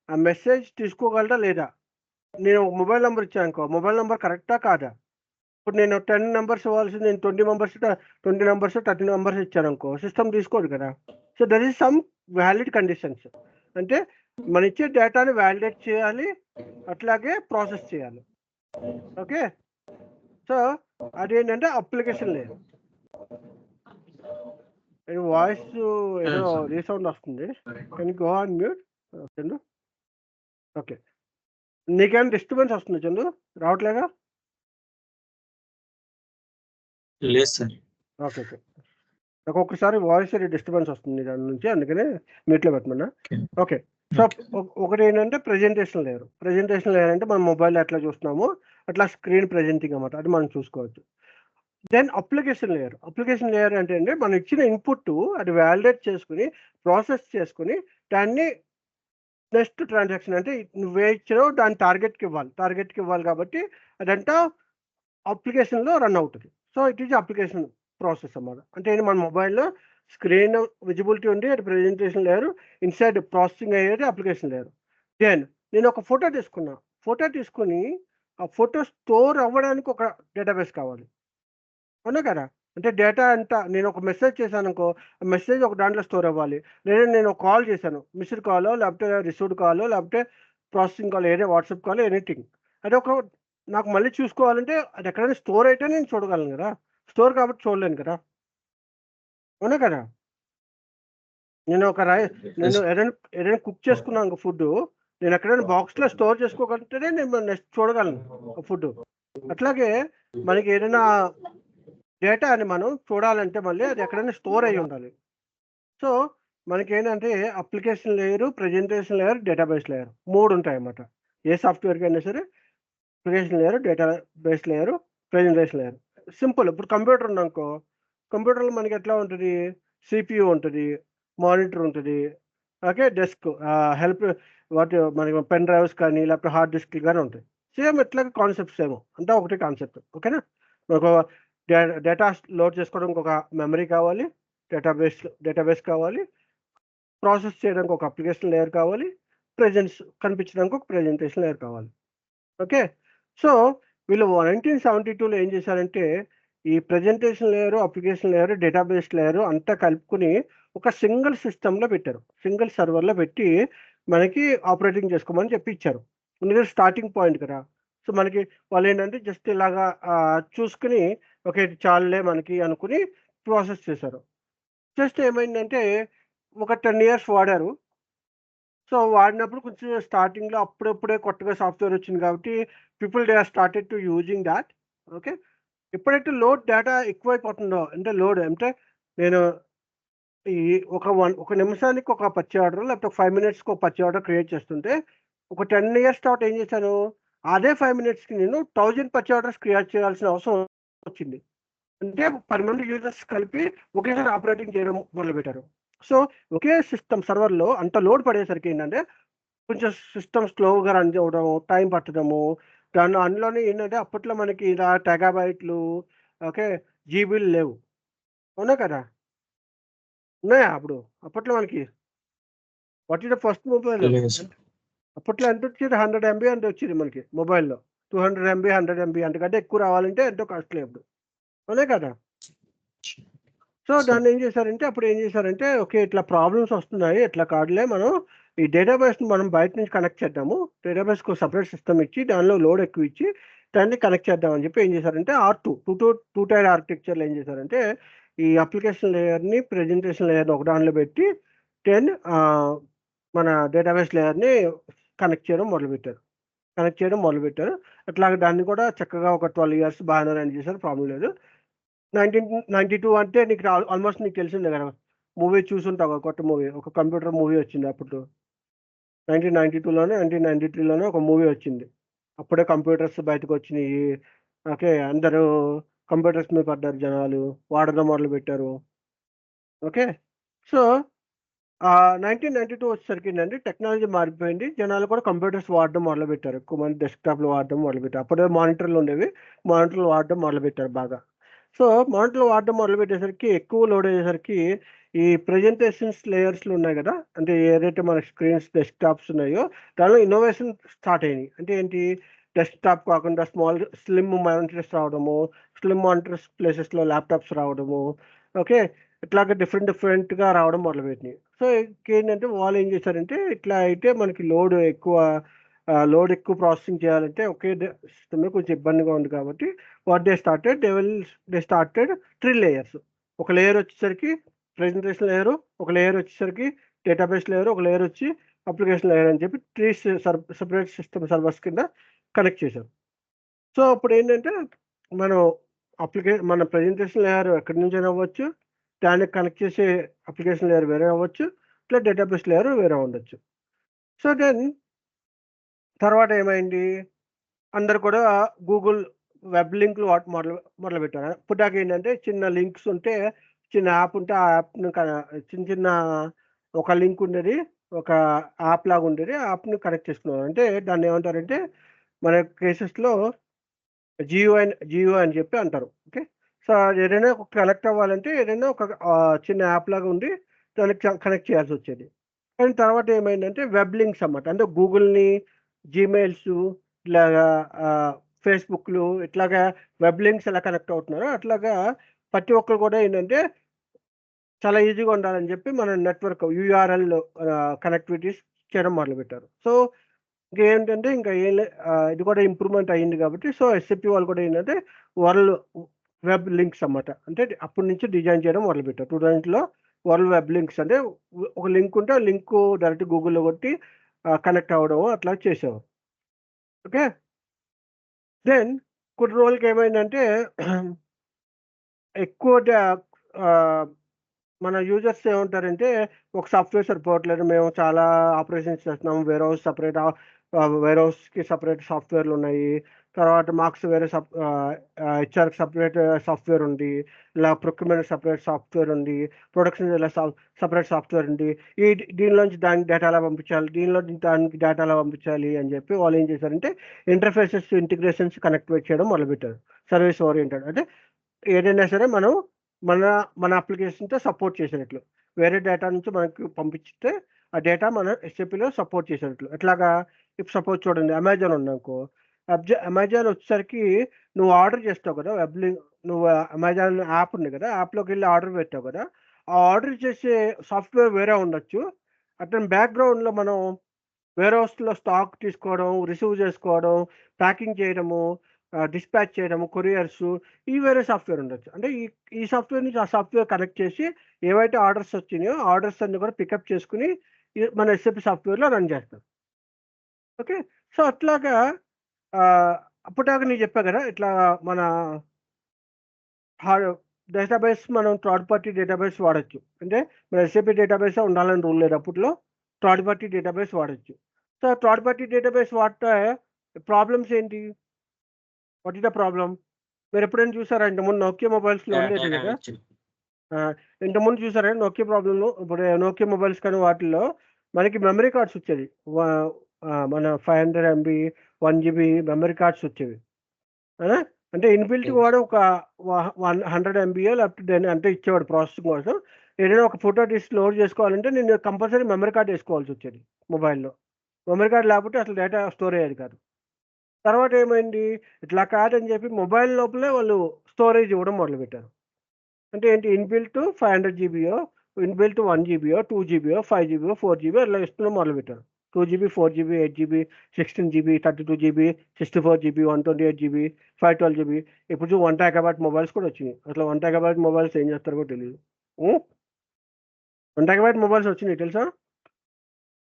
ఆ మెసేజ్ తీసుకోగలదా లేదా? నేను ఒక మొబైల్ నంబర్ ఇచ్చాననుకో, మొబైల్ నంబర్ కరెక్టా కాదా? ఇప్పుడు నేను 10 నంబర్స్ ఇవ్వాల్సింది నేను 20 నంబర్స్ 30 నంబర్స్ ఇచ్చాననుకో, సిస్టమ్ తీసుకోదు కదా! So, there is some valid conditions. అంటే మనం ఇచ్చే డేటాని వాలిడేట్ చేయాలి. అట్లాగే ప్రాసెస్ చేయాలి. ఓకే. సో, అదేంటంటే అప్లికేషన్ లేయర్. వాయిస్ ఏదో రీసౌండ్ వస్తుంది. Can you go on mute Chandu? Okay. నీకేమైనా డిస్టర్బెన్స్ వస్తుందా చందు? రావట్లేదా? లేదు సార్. ఓకే. నాకు ఒక్కసారి వాయిస్ డిస్టర్బెన్స్ వస్తుంది దాని నుంచి, అందుకనే మ్యూట్లో పెట్టమన్నా. ఓకే. సో, ఒకటి ఏంటంటే ప్రెజెంటేషన్ లేయర్ అంటే మనం మొబైల్ ఎట్లా చూస్తున్నామో అట్లా స్క్రీన్ ప్రెజెంటింగ్ అన్నమాట. అది మనం చూసుకోవచ్చు. దెన్ అప్లికేషన్ లేయర్ అంటే అండి మనం ఇచ్చిన ఇన్పుట్ అది వాలిడేట్ చేసుకుని, ప్రాసెస్ చేసుకుని, దాన్ని నెక్స్ట్ ట్రాన్సాక్షన్ అంటే నువ్వే ఇచ్చావో దాన్ని టార్గెట్‌కి ఇవ్వాలి కాబట్టి అదంతా అప్లికేషన్‌లో రన్ అవుతది. So, it is application process అన్నమాట. అంటే మన మొబైల్‌లో స్క్రీన్ విజిబిలిటీ ఉంది. అది ప్రెజెంటేషన్ లేయర్. ఇన్సైడ్ ప్రాసెసింగ్ అయ్యేది అప్లికేషన్ లేయర్. దెన్ నేను ఒక ఫోటో తీసుకున్నా. తీసుకొని ఆ ఫోటో స్టోర్ అవ్వడానికి ఒక డేటాబేస్ కావాలి. అవునా కదా! అంటే డేటా అంతా నేను ఒక మెసేజ్ చేశాననుకో, ఆ మెసేజ్ ఒక దాంట్లో స్టోర్ అవ్వాలి. లేదా నేను ఒక కాల్ చేశాను. మిస్డ్ కాలో, లేకపోతే రిసీవ్డ్ కాలో, లేకపోతే ప్రాసెసింగ్ కాల్ ఏదో వాట్సాప్ కాల్ ఎనీథింగ్. అదొక నాకు మళ్ళీ చూసుకోవాలంటే అది ఎక్కడైనా స్టోర్ అయితే నేను చూడగలను కదా! స్టోర్ కాబట్టి చూడలేను కదా! అవునా కదా! నేను ఏదైనా కుక్ చేసుకున్నాను ఫుడ్డు, నేను ఎక్కడైనా బాక్స్‌లో స్టోర్ చేసుకోగలిగితేనే నేను నెక్స్ట్ చూడగలను ఆ ఫుడ్డు. అట్లాగే మనకి ఏదైనా డేటాని మనం చూడాలంటే మళ్ళీ అది ఎక్కడైనా స్టోర్ అయ్యి ఉండాలి. సో, మనకేంటంటే application layer, presentation layer, database layer 3 ఉంటాయన్నమాట. ఏ సాఫ్ట్‌వేర్‌కైనా సరే application layer, database layer, presentation layer. Simple. ఇప్పుడు కంప్యూటర్ ఉందనుకో, కంప్యూటర్‌లో మనకి ఎట్లా ఉంటది? సీపీయూ ఉంటది, మానిటర్ ఉంటది, ఓకే. డెస్క్ హెల్ప్ మనకి పెన్ డ్రైవ్స్ కానీ, లేకపోతే హార్డ్ డిస్క్‌లు గాని ఉంటాయి. సేమ్ ఇట్లాగే కాన్సెప్ట్ సేమ్. అంతా ఒకటే కాన్సెప్ట్. ఓకేనా? ఒక డేటా లోడ్ చేసుకోవడానికి ఒక మెమరీ కావాలి, డేటాబేస్ కావాలి, ప్రాసెస్ చేయడానికి ఒక అప్లికేషన్ లేయర్ కావాలి, కనిపించడానికి ఒక ప్రెజెంటేషన్ లేయర్ కావాలి. ఓకే. సో, వీళ్ళు 1972లో ఏం చేశారంటే, ఈ presentation layer, application layer, database layer అంతా కలుపుకొని ఒక సింగిల్ సిస్టమ్‌లో పెట్టారు. సింగిల్ సర్వర్‌లో పెట్టి మనకి ఆపరేటింగ్ చేసుకోమని చెప్పి ఇచ్చారు. ఎందుకంటే స్టార్టింగ్ పాయింట్ కదా! సో, మనకి వాళ్ళేంటంటే జస్ట్ ఇలాగా చూసుకొని ఓకే. ఇది చాలులే మనకి అనుకుని ప్రాసెస్ చేశారు. చేస్తే ఏమైందంటే ఒక 10 ఇయర్స్ వాడారు. సో, వాడినప్పుడు కొంచెం స్టార్టింగ్‌లో అప్పుడప్పుడే కొత్తగా సాఫ్ట్‌వేర్ వచ్చింది కాబట్టి they are started to using that. Okay. ఎప్పుడైతే డేటా ఎక్కువైపోతుందో అంటే అంటే నేను ఈ ఒక నిమిషానికి ఒక పర్చేజ్ ఆర్డర్ లేకపోతే 5 మినిట్స్‌కి ఒక పర్చేజ్ ఆర్డర్ క్రియేట్ చేస్తుంటే ఒక 10 ఇయర్స్ తర్వాత ఏం చేశాను, అదే 5 మినిట్స్‌కి నేను 1000 పర్చేజ్ ఆర్డర్స్ క్రియేట్ చేయాల్సిన అవసరం వచ్చింది. అంటే 10 మంది యూజర్స్ కలిపి ఒకేసారి ఆపరేటింగ్ చేయడం మొదలుపెట్టారు. సో, ఒకే సిస్టమ్ సర్వర్‌లో అంత లోడ్ పడేసరికి ఏంటంటే కొంచెం సిస్టమ్ స్లోగా రన్ అవ్వడం, టైం పట్టడము. అందులోనే ఏంటంటే అప్పట్లో మనకి ఇలా టెగాబైట్‌లు, ఓకే. జీబీలు లేవు. అవునా కదా! ఉన్నాయా అప్పుడు? అప్పట్లో మనకి what is the first mobile? లేదు సార్. అప్పట్లో ఎంతొచ్చేది 100 ఎంబీ ఎంతో వచ్చేది మనకి మొబైల్‌లో. 200 ఎంబీ, 100 ఎంబీ అంతకంటే ఎక్కువ రావాలంటే ఎంతో కాస్ట్‌లీ అప్పుడు. అవునా కదా! So, sir. అప్పుడు ఏం చేశారంటే ఓకే. ఇట్లా ప్రాబ్లమ్స్ వస్తున్నాయి. ఇట్లా కాదులే మనం ఈ డేటాబేస్ని మనం బయట నుంచి కనెక్ట్ చేద్దాము, డేటాబేస్కి ఒక సపరేట్ సిస్టమ్ ఇచ్చి దానిలో లోడ్ ఎక్కువ ఇచ్చి దాన్ని కనెక్ట్ చేద్దామని చెప్పి ఏం చేశారంటే టూ టైర్ ఆర్కిటెక్చర్లో ఏం చేశారంటే ఈ అప్లికేషన్ లేయర్ని ప్రెజెంటేషన్ లేయర్ని ఒక దానిలో పెట్టి దెన్ మన డేటాబేస్ లేయర్ని కనెక్ట్ చేయడం మొదలుపెట్టారు. అట్లాగే దాన్ని కూడా చక్కగా ఒక 12 years బాగానే రన్ చేశారు, ప్రాబ్లం లేదు. 1992 అంటే నీకు ఆల్మోస్ట్ నీకు తెలిసిందే కదా, మూవీ చూసుంటావు కదా, కొత్త మూవీ, ఒక కంప్యూటర్ మూవీ వచ్చింది అప్పుడు 1992లోనే 1993లోనే ఒక మూవీ వచ్చింది. అప్పుడే కంప్యూటర్స్ బయటకు వచ్చినాయి. ఓకే, అందరూ కంప్యూటర్స్ మీద పడ్డారు, జనాలు వాడడం మొదలుపెట్టారు. ఓకే, సో 1992 వచ్చేసరికి ఏంటంటే టెక్నాలజీ మారిపోయింది, జనాలు కూడా కంప్యూటర్స్ వాడడం మొదలుపెట్టారు, ఎక్కువ మంది డెస్క్టాప్లు వాడడం మొదలుపెట్టారు. అప్పుడే మానిటర్లు ఉండేవి, మానిటర్లు వాడడం మొదలుపెట్టారు బాగా. సో మానిటర్లు వాడడం మొదలుపెట్టేసరికి ఎక్కువ లోడ్ అయ్యేసరికి ఈ ప్రెజెంటేషన్స్ లేయర్స్లు ఉన్నాయి కదా, అంటే ఏదైతే మన స్క్రీన్స్ డెస్క్టాప్స్ ఉన్నాయో దానిలో ఇన్నోవేషన్ స్టార్ట్ అయినాయి. అంటే ఏంటి, డెస్క్టాప్ కాకుండా స్లిమ్ మానిటర్స్ రావడము, స్లిమ్ మానిటర్స్ ప్లేసెస్లో ల్యాప్టాప్స్ రావడము. ఓకే, ఇట్లాగే డిఫరెంట్గా రావడం మొదలుపెట్టినాయి. సో ఇంకేంటంటే వాళ్ళు ఏం చేశారంటే, ఇట్లా అయితే మనకి లోడ్ ఎక్కువ ప్రాసెసింగ్ చేయాలంటే ఒకే సిస్టమ్ కొంచెం ఇబ్బందిగా ఉంది కాబట్టి దే స్టార్టెడ్ 3 layers. ఒక లేయర్ వచ్చేసరికి ప్రెజెంటేషన్ లేయరు, ఒక లేయర్ వచ్చేసరికి డేటాబేస్ లేయరు, ఒక లేయర్ వచ్చి అప్లికేషన్ లేయర్ అని చెప్పి 3 సెపరేట్ సిస్టమ్ సర్వర్స్ కింద కనెక్ట్ చేశారు. సో అప్పుడు ఏంటంటే మనం మన ప్రెజెంటేషన్ లేయర్ ఎక్కడి నుంచైనా అవ్వచ్చు, దానికి కనెక్ట్ చేసే అప్లికేషన్ లేయర్ వేరే అవ్వచ్చు, ఇట్లా డేటాబేస్ లేయర్ వేరే ఉండొచ్చు. సో దెన్ తర్వాత ఏమైంది, అందరు కూడా గూగుల్ వెబ్ లింక్లు మొదలుపెట్టారు. అప్పటిదాకా ఏంటంటే చిన్న లింక్స్ ఉంటే, చిన్న యాప్ ఉంటే ఆ యాప్ని చిన్న ఒక లింక్ ఉండేది, ఒక యాప్ లాగా ఉండేది, ఆ యాప్ని కనెక్ట్ చేసుకున్నారు. అంటే దాన్ని ఏమంటారంటే మన కేసెస్లో జియో అని చెప్పి అంటారు. ఓకే, సో ఏదైనా కనెక్ట్ అవ్వాలంటే ఏదైనా ఒక చిన్న యాప్ లాగా ఉండి దానికి కనెక్ట్ చేయాల్సి వచ్చేది. కానీ తర్వాత ఏమైందంటే వెబ్ లింక్స్ అన్నమాట, అంటే గూగుల్ని, జీమెయిల్స్, ఇట్లాగా ఫేస్బుక్లు, ఇట్లాగా వెబ్ లింక్స్ ఎలా కనెక్ట్ అవుతున్నారో అట్లాగా ప్రతి ఒక్కరు కూడా ఏంటంటే చాలా ఈజీగా ఉండాలని చెప్పి మన నెట్వర్క్ యూఆర్ఎల్ కనెక్టివిటీస్ చేయడం మొదలుపెట్టారు. సో ఇంకేంటంటే ఇంకా ఇది కూడా ఇంప్రూవ్మెంట్ అయ్యింది కాబట్టి, సో ఎస్ఏపి వాళ్ళు కూడా ఏంటంటే వరల్డ్ వెబ్ లింక్స్ అన్నమాట, అంటే అప్పటి నుంచి డిజైన్ చేయడం మొదలుపెట్టారు. 2000లో వరల్డ్ వెబ్ లింక్స్ అంటే ఒక లింక్ ఉంటే ఆ లింక్ డైరెక్ట్ గూగుల్లో కొట్టి కనెక్ట్ అవ్వడం అట్లా చేసేవారు. ఓకే, దెన్ కొన్ని రోజులకి ఏమైందంటే ఎక్కువ మన యూజర్స్ ఏమంటారంటే ఒక సాఫ్ట్వేర్ సరిపోవట్లేదు, మేము చాలా ఆపరేషన్స్ చేస్తున్నాము, వేర్ హౌస్కి సపరేట్ సాఫ్ట్వేర్లు ఉన్నాయి, తర్వాత మార్క్స్ వేరే హెచ్ఆర్కి సపరేట్ సాఫ్ట్వేర్ ఉంది, ఇలా ప్రొక్యూర్మెంట్ సపరేట్ సాఫ్ట్వేర్ ఉంది, ప్రొడక్షన్ ఇలా సపరేట్ సాఫ్ట్వేర్ ఉంది, దీనిలోంచి దానికి డేటా ఎలా పంపించాలి, దీనిలో దానికి డేటా ఎలా పంపించాలి అని చెప్పి వాళ్ళు ఏం చేశారంటే ఇంటర్ఫేసెస్ ఇంటిగ్రేషన్స్ కనెక్ట్ చేయడం మొదలుపెట్టారు. సర్వీస్ ఓరియంటెడ్ అంటే ఏదైనా సరే మనం మన అప్లికేషన్తో సపోర్ట్ చేసేటట్లు, వేరే డేటా నుంచి మనకు పంపిస్తే ఆ డేటా మన ఎస్ఏపీలో సపోర్ట్ చేసేటట్లు. ఎట్లాగా, ఇప్పుడు సపోజ్ చూడండి, అమెజాన్ ఉందనుకో, అమెజాన్ వచ్చేసరికి నువ్వు ఆర్డర్ చేస్తావు కదా, నువ్వు అమెజాన్ యాప్ ఉంది కదా, యాప్లోకి వెళ్ళి ఆర్డర్ పెట్టావు కదా, ఆ ఆర్డర్ చేసే సాఫ్ట్వేర్ వేరే ఉండొచ్చు, అతని బ్యాక్గ్రౌండ్లో మనం వేరే హౌస్లో స్టాక్ తీసుకోవడం, రిసీవ్ చేసుకోవడం, ప్యాకింగ్ చేయడము, డిస్పాచ్ చేయడము, కొరియర్స్, ఈ వేరే సాఫ్ట్వేర్ ఉండొచ్చు. అంటే ఈ సాఫ్ట్వేర్ నుంచి ఆ సాఫ్ట్వేర్ కనెక్ట్ చేసి ఏవైతే ఆర్డర్స్ వచ్చినాయో ఆర్డర్స్ అన్ని కూడా పికప్ చేసుకుని మన ఎస్ఏపి సాఫ్ట్వేర్లో రన్ చేస్తాం. ఓకే, సో అట్లాగా అప్పటిదాకా నేను చెప్పా కదా, ఇట్లా మన డేటాబేస్ మనం థర్డ్ పార్టీ డేటాబేస్ వాడచ్చు, అంటే మన ఎస్ఏపి డేటాబేస్ ఉండాలని రూల్ లేదు, అప్పట్లో థర్డ్ పార్టీ డేటాబేస్ వాడచ్చు. సో థర్డ్ పార్టీ డేటాబేస్ వాడితే ప్రాబ్లమ్స్ ఏంటి, వాట్ ఇస్ ద ప్రాబ్లం? మీరు ఎప్పుడైనా చూసారా, ఇంతకుముందు నోకియా మొబైల్స్లో ఉండేది కదా, ఇంతకుముందు చూసారా నోకియా ప్రాబ్లంలో, ఇప్పుడు నోకియా మొబైల్స్ కానీ వాటిల్లో మనకి మెమరీ కార్డ్స్ వచ్చేది, మన 500 MB 1 GB మెమరీ కార్డ్స్ వచ్చేవి. అంటే ఇన్బిల్ట్ వాడు ఒక 100 MB లేకపోతే అంటే ఇచ్చేవాడు ప్రాసెసింగ్ కోసం. ఏదైనా ఒక ఫోటో తీసి లోడ్ చేసుకోవాలంటే నేను కంపల్సరీ మెమరీ కార్డ్ వేసుకోవాల్సి వచ్చేది మొబైల్లో. మెమరీ కార్డ్ లేకపోతే అసలు డేటా స్టోర్ అయ్యేది కాదు. తర్వాత ఏమైంది, ఇట్లా కాదని చెప్పి మొబైల్ లోపలే వాళ్ళు స్టోరేజ్ ఇవ్వడం మొదలుపెట్టారు. అంటే ఏంటి, inbuilt 500 GB inbuilt 1 GB 2 GB 5 GB 4 GB అట్లా ఇస్తున్నాం మొదలుపెట్టారు. 2 GB 4 GB 8 GB 16 GB 32 GB 64 GB 128 GB 512 GB ఇప్పుడు 1 TB మొబైల్స్ కూడా వచ్చినాయి. అట్లా 1 TB మొబైల్స్ ఏం చేస్తారో కూడా తెలియదు. 1 TB మొబైల్స్ వచ్చినాయి తెలుసా?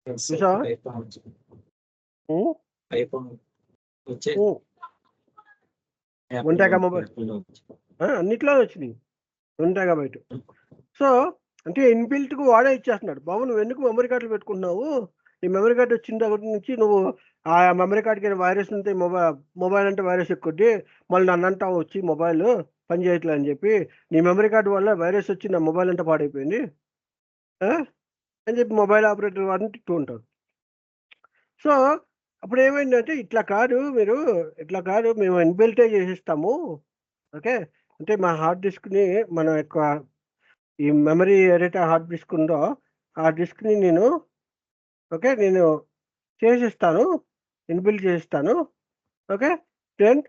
చూసావా? ఐఫోన్ వచ్చే 1 TB మొబైల్ అన్నిట్లో వచ్చినాయి 1 TB. సో అంటే ఇన్బిల్ట్‌గా వాడే ఇచ్చేస్తున్నాడు. బాబు నువ్వెందుకు మెమరీ కార్డ్‌లు పెట్టుకుంటున్నావు? ఈ మెమరీ కార్డ్ వచ్చిన దగ్గర నుంచి నువ్వు ఆ మెమరీ కార్డ్‌కి వైరస్ ఉంటే మొబైల్ అంటే వైరస్ ఎక్కుద్ది. మళ్ళీ నన్నంటావు వచ్చి మొబైల్ పని చేయట్లే అని చెప్పి. నీ మెమరీ కార్డ్ వల్ల వైరస్ వచ్చి నా మొబైల్ అంతా పాడైపోయింది. అని చెప్పి మొబైల్ ఆపరేటర్ వాడిని తిడుతూ ఉంటారు. సో అప్పుడేమైందంటే ఇట్లా కాదు మేము ఇన్‌బిల్టే చేసేస్తాము. ఓకే. అంటే మా హార్డ్ డిస్క్‌ని మన యొక్క ఈ మెమరీ ఏదైతే హార్డ్ డిస్క్ ఉందో ఆ డిస్క్‌ని నేను చేసిస్తాను. ఇన్‌బిల్ట్ చేసిస్తాను. Okay. Then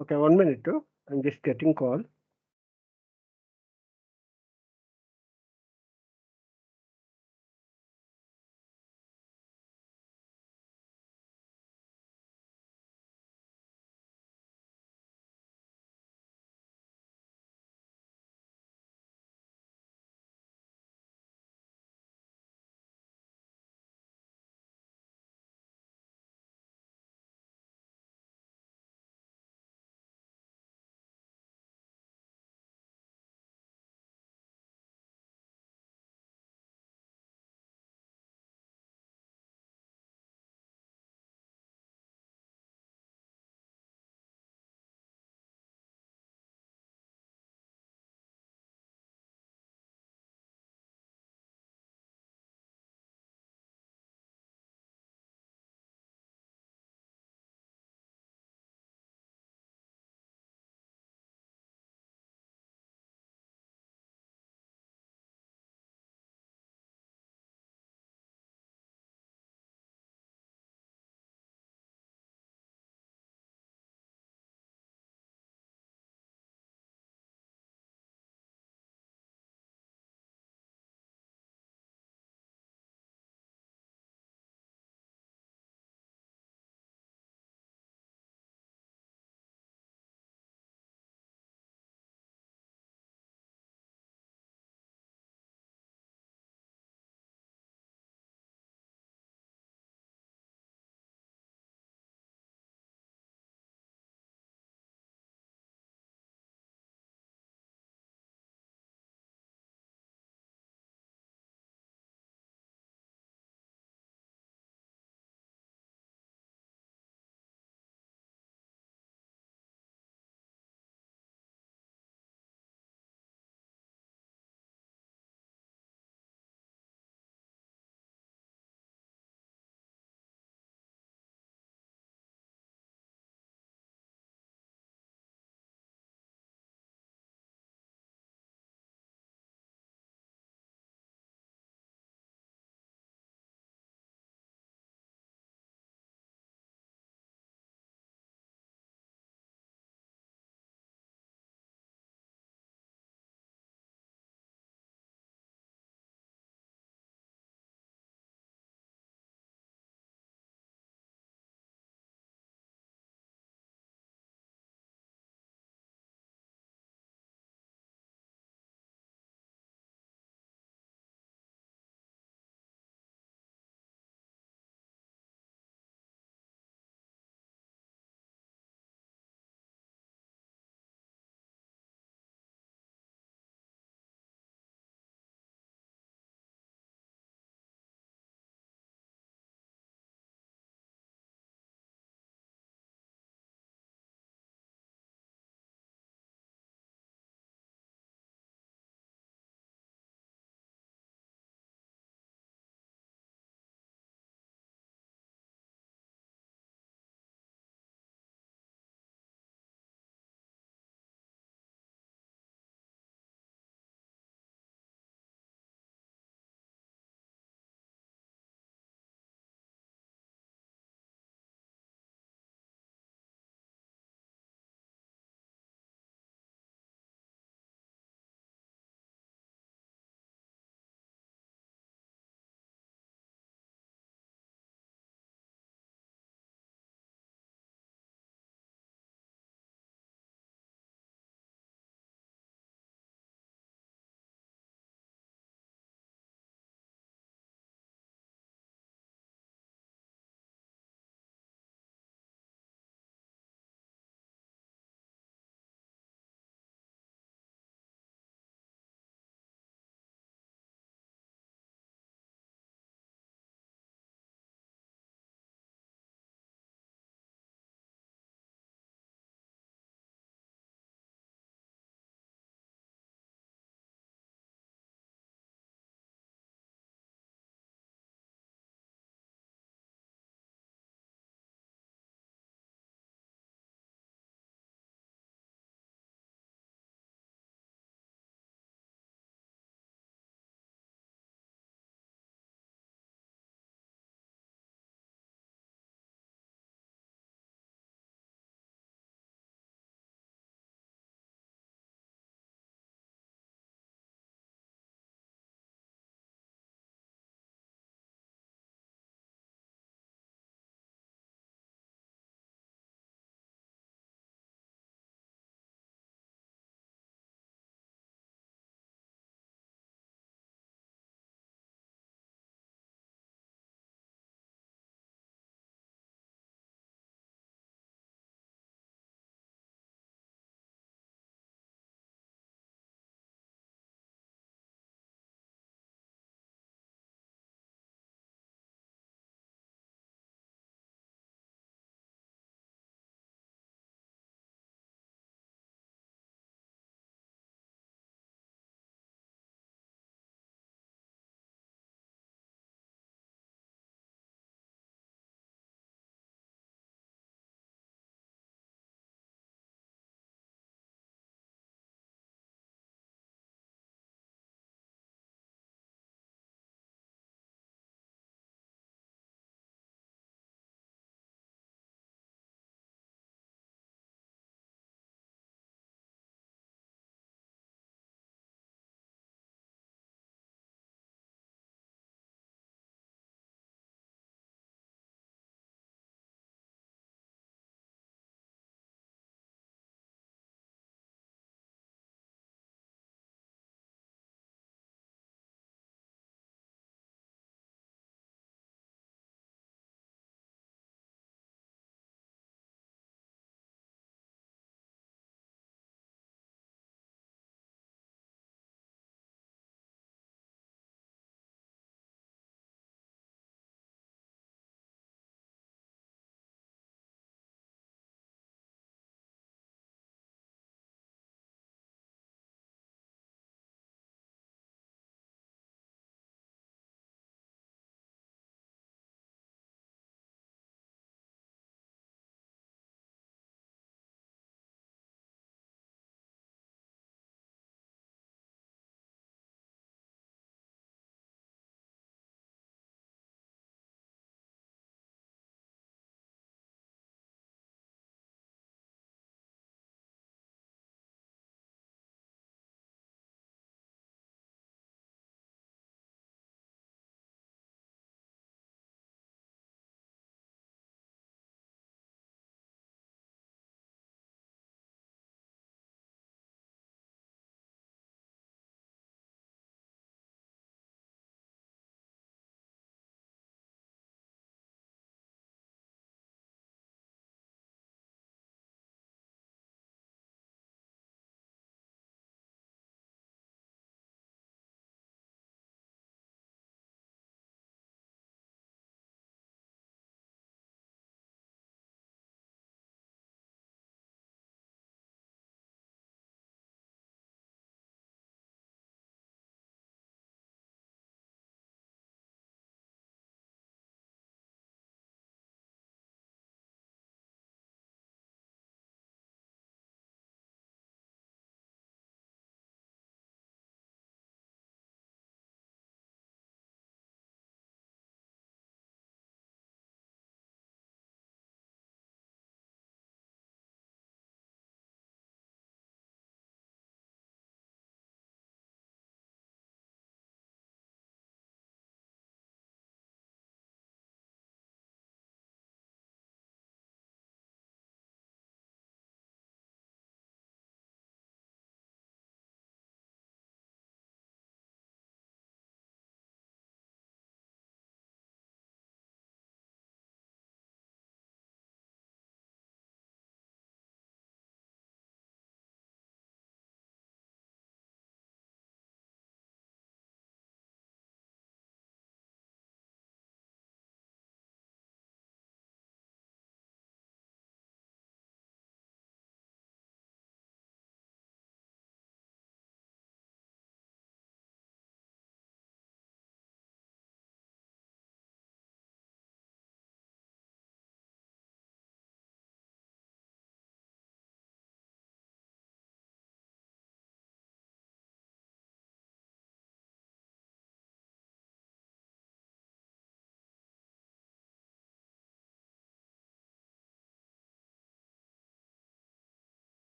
okay 1 minute. I'm just getting call.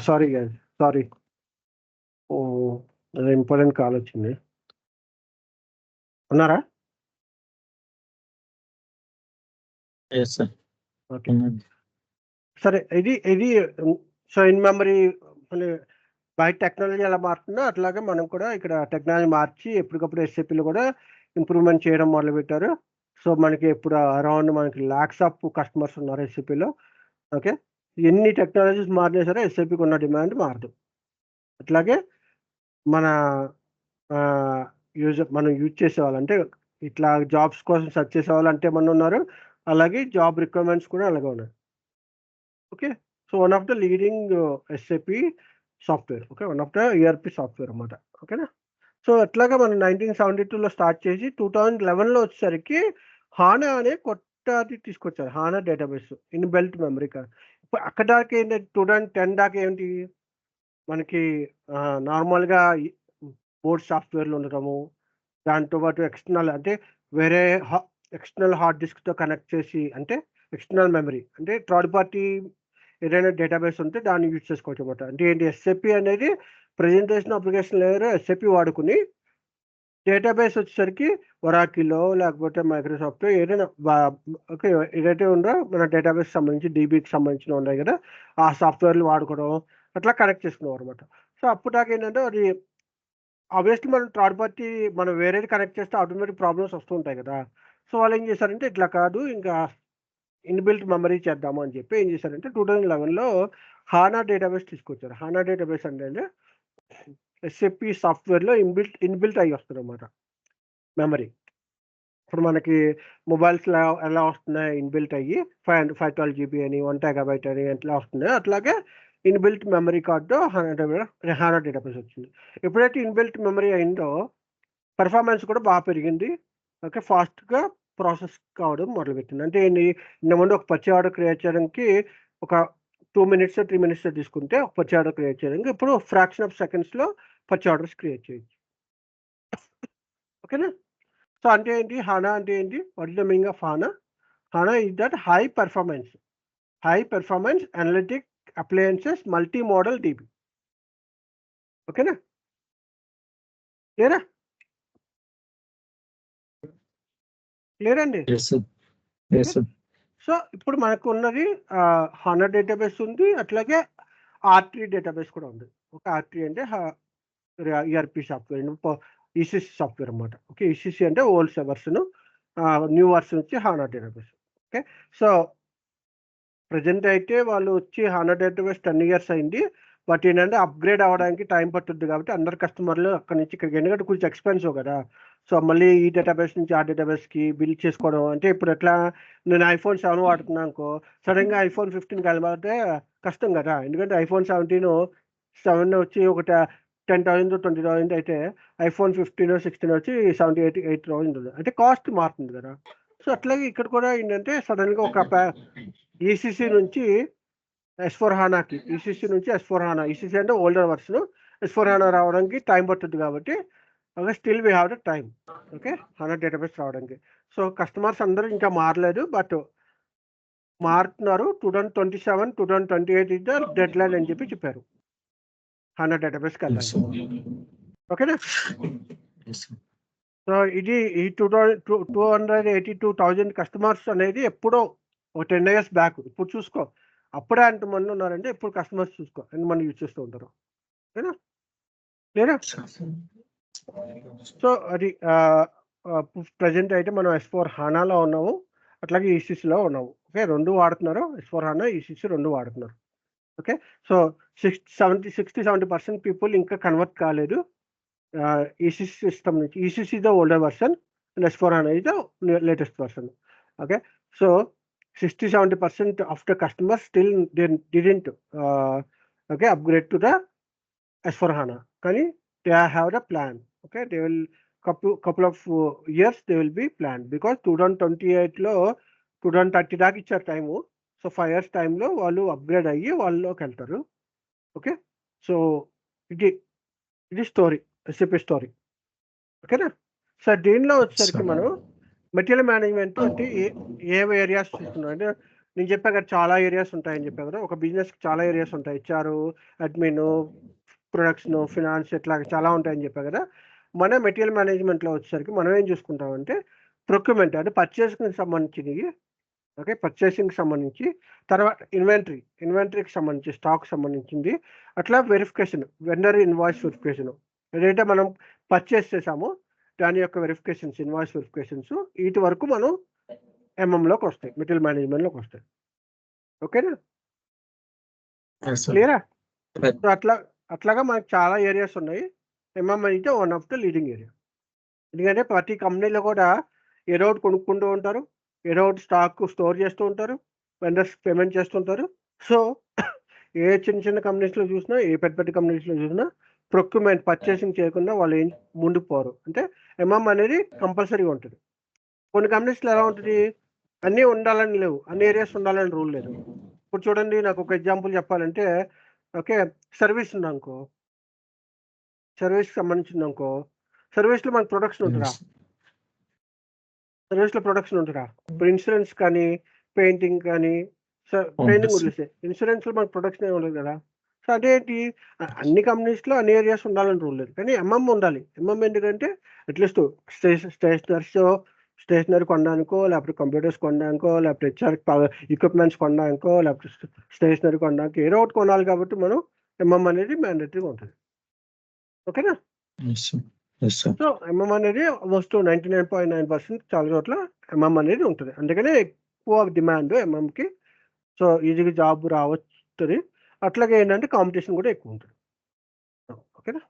Sorry guys, sorry. Important call వచ్చింది. ఉన్నారా? Yes sir. ఓకే, సరే. ఇది సో ఇన్ మెమరీ బయట టెక్నాలజీ ఎలా మారుతుందో అట్లాగే మనం కూడా ఇక్కడ టెక్నాలజీ మార్చి ఎప్పటికప్పుడు ఎస్ఏపీలో కూడా ఇంప్రూవ్మెంట్ చేయడం మొదలుపెట్టారు. సో మనకి ఇప్పుడు అరౌండ్ మనకి ల్యాక్స్ ఆఫ్ కస్టమర్స్ ఉన్నారు ఎస్ఏపీలో. ఓకే, ఎన్ని టెక్నాలజీస్ మారినా సరే ఎస్ఏపీకి ఉన్న డిమాండ్ మారదు. అట్లాగే మన మనం యూజ్ చేసేవాళ్ళు అంటే ఇట్లా జాబ్స్ కోసం సెర్చ్ చేసేవాళ్ళు అంటే మన ఉన్నారు. అలాగే జాబ్ రిక్వైర్మెంట్స్ కూడా అలాగే ఉన్నాయి. Okay, so one of the leading SAP software. Okay, one of the ERP software అన్నమాట. ఓకేనా? సో అట్లాగా మనం 1972లో స్టార్ట్ చేసి 2011లో వచ్చేసరికి హానా అనే కొత్తది తీసుకొచ్చారు. హానా డేటాబేస్ ఇన్బిల్ట్ మెమరీ కార్డ్. ఇప్పుడు అక్కడ దాకా ఏంటంటే 2010 దాకా ఏంటి మనకి నార్మల్గా బోర్డ్ సాఫ్ట్వేర్లు ఉండటము, దాంతో పాటు ఎక్స్టర్నల్ అంటే వేరే ఎక్స్టర్నల్ హార్డ్ డిస్క్తో కనెక్ట్ చేసి, అంటే ఎక్స్టర్నల్ మెమరీ అంటే థర్డ్ పార్టీ ఏదైనా డేటాబేస్ ఉంటే దాన్ని యూజ్ చేసుకోవచ్చు అనమాట. అంటే ఏంటి, ఎస్ఏపీ అనేది ప్రెజెంటేషన్ అప్లికేషన్ లేయర్ ఎస్ఏపీ వాడుకుని డేటాబేస్ వచ్చేసరికి ఒరాకిలో లేకపోతే మైక్రోసాఫ్ట్ ఏదైనా ఓకే ఏదైతే ఉందో మన డేటాబేస్ సంబంధించి డీబీకి సంబంధించిన ఉన్నాయి కదా, ఆ సాఫ్ట్వేర్లు వాడుకోవడం అట్లా కనెక్ట్ చేసుకున్నాం అనమాట. సో అప్పుడు దాకా ఏంటంటే అది ఆబ్వియస్లీ మనం థర్డ్ పార్టీ మనం వేరేది కనెక్ట్ చేస్తే ఆటోమేటిక్ ప్రాబ్లమ్స్ వస్తూ ఉంటాయి కదా. సో వాళ్ళు ఏం చేశారంటే ఇట్లా కాదు, ఇంకా ఇన్బిల్ట్ మెమరీ చేద్దాము అని చెప్పి ఏం చేశారంటే 2011లో హానా డేటాబేస్ తీసుకొచ్చారు. హానా డేటాబేస్ అంటే ఎస్ఏపీ సాఫ్ట్వేర్లో ఇన్బిల్ట్ అయ్యి వస్తుంది అనమాట మెమరీ. ఇప్పుడు మనకి మొబైల్స్లో ఎలా వస్తున్నాయి ఇన్బిల్ట్ అయ్యి 512 GB అని 1 TB అని ఎట్లా వస్తున్నాయో అట్లాగే ఇన్బిల్ట్ మెమరీ కార్డు హానా డేటాబేస్ వచ్చింది. ఎప్పుడైతే ఇన్బిల్ట్ మెమరీ అయిందో పెర్ఫార్మెన్స్ కూడా బాగా పెరిగింది. ఓకే, ఫాస్ట్గా ప్రాసెస్ కావడం మొదలుపెట్టింది. అంటే ఏంటి, ఇంతకుముందు ఒక పచ్చి ఆర్డర్ క్రియేట్ చేయడానికి ఒక 2 minutes 3 minutes తీసుకుంటే ఒక పచ్చి ఆర్డర్ క్రియేట్ చేయడానికి ఇప్పుడు ఫ్రాక్షన్ ఆఫ్ సెకండ్స్లో పచ్చి ఆర్డర్స్ క్రియేట్ చేయొచ్చు. ఓకేనా? సో అంటే ఏంటి, హానా అంటే ఏంటి, what is the meaning of HANA? HANA is that high performance analytic appliances multi model DB. ఓకేనా? క్లియరా? క్లియర్ అండి? సో ఇప్పుడు మనకు ఉన్నది హానా డేటాబేస్ ఉంది, అట్లాగే R3 డేటాబేస్ కూడా ఉంది. ఒక R3 అంటే ఈఆర్పి సాఫ్ట్వేర్, ఈసీసీ సాఫ్ట్వేర్ అన్నమాట. ఓకే, ఈసీసీ అంటే ఓల్డ్ వర్షన్, న్యూ వర్షన్ వచ్చి హానా డేటాబేస్. ఓకే, సో ప్రజెంట్ అయితే వాళ్ళు వచ్చి హానా డేటాబేస్ 10 years అయింది. బట్ ఏంటంటే అప్గ్రేడ్ అవ్వడానికి టైం పట్టుద్ది కాబట్టి అందరు కస్టమర్లు అక్కడి నుంచి ఇక్కడికి, ఎందుకంటే కొంచెం ఎక్స్పెన్సివ్ కదా. సో మళ్ళీ ఈ డేటాబేస్ నుంచి ఆ డేటాబేస్కి బిల్డ్ చేసుకోవడం అంటే ఇప్పుడు ఎట్లా, నేను iPhone 7 వాడుతున్నాను అనుకో, సడన్గా iPhone 15 కలవాలంటే కష్టం కదా. ఎందుకంటే iPhone 7 వచ్చి ఒక 10,000 20,000 అయితే iPhone 15 16 వచ్చి 78,000 ఉంది. అంటే కాస్ట్ మారుతుంది కదా. సో అట్లాగే ఇక్కడ కూడా ఏంటంటే సడన్గా ఒక ఈసీసీ నుంచి S4 హానాకి, ఈసీసీ నుంచి S4 హానా, ఈసీసీ అంటే ఓల్డర్ వర్షన్, S4 హానా రావడానికి టైం పడుతుంది కాబట్టి okay still we have the time. Okay, HANA database రావడానికి. సో కస్టమర్స్ అందరూ ఇంకా మారలేదు, బట్ మారుతున్నారు. 2027 2028 ఇస్ ద డెడ్ లైన్ అని చెప్పారు హానా డేటాబేస్కి వెళ్ళాలి. ఓకేనా? సో ఇది ఈ 282,000 కస్టమర్స్ అనేది ఎప్పుడో ఒక 10 years బ్యాక్. ఇప్పుడు చూసుకో, అప్పుడే అంతమంది ఉన్నారంటే ఇప్పుడు కస్టమర్స్ చూసుకో ఎంతమంది యూజ్ చేస్తూ ఉంటారు. ఓకేనా? లేదా? సో అది ప్రజెంట్ అయితే మనం S4 హానాలో ఉన్నాము, అట్లాగే ఈసీసీలో ఉన్నాము. ఓకే, రెండు వాడుతున్నారు, S4 హానా ఈసీసీ రెండు వాడుతున్నారు. ఓకే, సో 60-70% పీపుల్ ఇంకా కన్వర్ట్ కాలేదు ఈసీసీ సిస్టమ్ నుంచి. ECC the older version and S4 HANA is the latest version. Okay, so 60-70% of the customers still they didn't okay upgrade to the S4 HANA. Kani they have the plan. Okay, they will couple of years they will be planned because 2028 లో 2030 దాకా ఇచ్చారు time. So 5 years టైంలో వాళ్ళు upgrade అయ్యి వాళ్ళలోకి వెళ్తారు. Okay, so ఇది story, SAP story. ఓకేనా? So దీనిలో వచ్చేసరికి మనం మెటీరియల్ మేనేజ్మెంట్ అంటే ఏ ఏరియాస్ చూస్తున్నాం అంటే నేను చెప్పా కదా చాలా ఏరియాస్ ఉంటాయని చెప్పా కదా. ఒక బిజినెస్ చాలా ఏరియాస్ ఉంటాయి. హెచ్ఆర్, అడ్మిన్, ప్రొడక్షన్, ఫినాన్స్ ఇట్లా చాలా ఉంటాయని చెప్పా కదా. మన మెటీరియల్ మేనేజ్మెంట్లో వచ్చేసరికి మనం ఏం చూసుకుంటామంటే ప్రొక్యూర్మెంట్ అంటే పర్చేస్కి సంబంధించినవి. ఓకే, పర్చేసింగ్కి సంబంధించి, తర్వాత ఇన్వెంటరీకి సంబంధించి, స్టాక్ సంబంధించింది, అట్లా వెరిఫికేషన్, వెండర్ ఇన్వాయిస్ వెరిఫికేషన్, ఏదైతే మనం పర్చేస్ చేసామో దాని యొక్క వెరిఫికేషన్స్, ఇన్వాయిస్ వెరిఫికేషన్స్, వీటి వరకు మనం ఎంఎంలోకి వస్తాయి, మెటీరియల్ మేనేజ్మెంట్లోకి వస్తాయి. ఓకేనా, క్లియరా? సో అట్లాగా మనకు చాలా ఏరియాస్ ఉన్నాయి. ఎంఎం అయితే one of the leading area. ఎందుకంటే ప్రతి కంపెనీలో కూడా ఏదో ఒకటి కొనుక్కుంటూ ఉంటారు, ఏదో ఒకటి స్టాక్ స్టోర్ చేస్తూ ఉంటారు, వెండర్స్ పేమెంట్ చేస్తుంటారు. సో ఏ చిన్న చిన్న కంపెనీస్లో చూసినా, ఏ పెద్ద పెద్ద కంపెనీస్లో చూసినా ప్రొక్యూర్మెంట్, పర్చేసింగ్ చేయకుండా వాళ్ళు ఏం ముందుకు పోరు. అంటే ఎంఎం అనేది కంపల్సరీగా ఉంటుంది. కొన్ని కంపెనీస్లో ఎలా ఉంటుంది, అన్నీ ఉండాలని లేవు, అన్ని ఏరియాస్ ఉండాలని రూల్ లేదు. ఇప్పుడు చూడండి, నాకు ఒక ఎగ్జాంపుల్ చెప్పాలంటే, ఓకే, సర్వీస్ ఉందనుకో, సర్వీస్కి సంబంధించింది అనుకో, సర్వీస్లో మనకు ప్రొడక్షన్ ఉంటుందా? సర్వీస్లో ప్రొడక్షన్ ఉంటుందా? ఇప్పుడు ఇన్సూరెన్స్ కానీ, పెయింటింగ్ కానీ, పెయింటింగ్ వదిలేస్తే ఇన్సూరెన్స్లో మనకు ప్రొడక్షన్ ఏమి ఉండదు కదా. సో అదేంటి, అన్ని కంపెనీస్లో అన్ని ఏరియాస్ ఉండాలని రూల్ లేదు, కానీ ఎంఎం ఉండాలి. ఎంఎం ఎందుకంటే అట్లీస్ట్ స్టేషనరీ కొనడానికో, లేకపోతే కంప్యూటర్స్ కొనడానికో, లేకపోతే హెచ్ఆర్ ఎక్విప్మెంట్స్ కొనడానికో, లేకపోతే స్టేషనరీ కొనడానికి ఏదో ఒకటి కొనాలి. కాబట్టి మనం ఎంఎం అనేది మ్యాండేటరీగా ఉంటుంది. ఓకేనా? సో ఎంఎం అనేది ఆల్మోస్ట్ 99.9% చాలా చోట్ల ఎంఎం అనేది ఉంటుంది. అందుకనే ఎక్కువ డిమాండ్ ఎంఎంకి. సో ఈజీగా జాబ్ రావచ్చు. అట్లాగే ఏంటంటే కాంపిటీషన్ కూడా ఎక్కువ ఉంటుంది. ఓకేనా?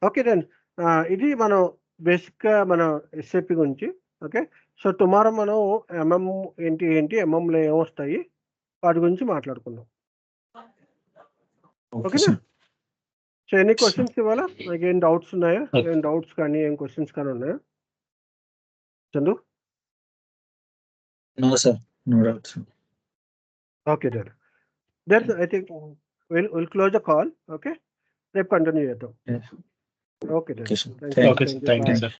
ఓకే దెన్, ఇది మనం బేసిక్గా మన ఎస్ఏపి గురించి. ఓకే, సో టుమారో మనం ఎంఎం ఏంటి ఎంఎంలో ఏమొస్తాయి వాటి గురించి మాట్లాడుకుందాం. ఓకేనా? సో ఎనీ క్వశ్చన్స్ ఇవ్వాలా? నాకు ఏం డౌట్స్ ఉన్నాయా? ఏం డౌట్స్ కానీ ఏం క్వశ్చన్స్ కానీ ఉన్నాయా Chandu? No sir, no doubts. Okay then I think will close the call. Okay, రేపు కంటిన్యూ చేద్దాం. Okay Okay, sir. Thank Okay, you. thank you, sir.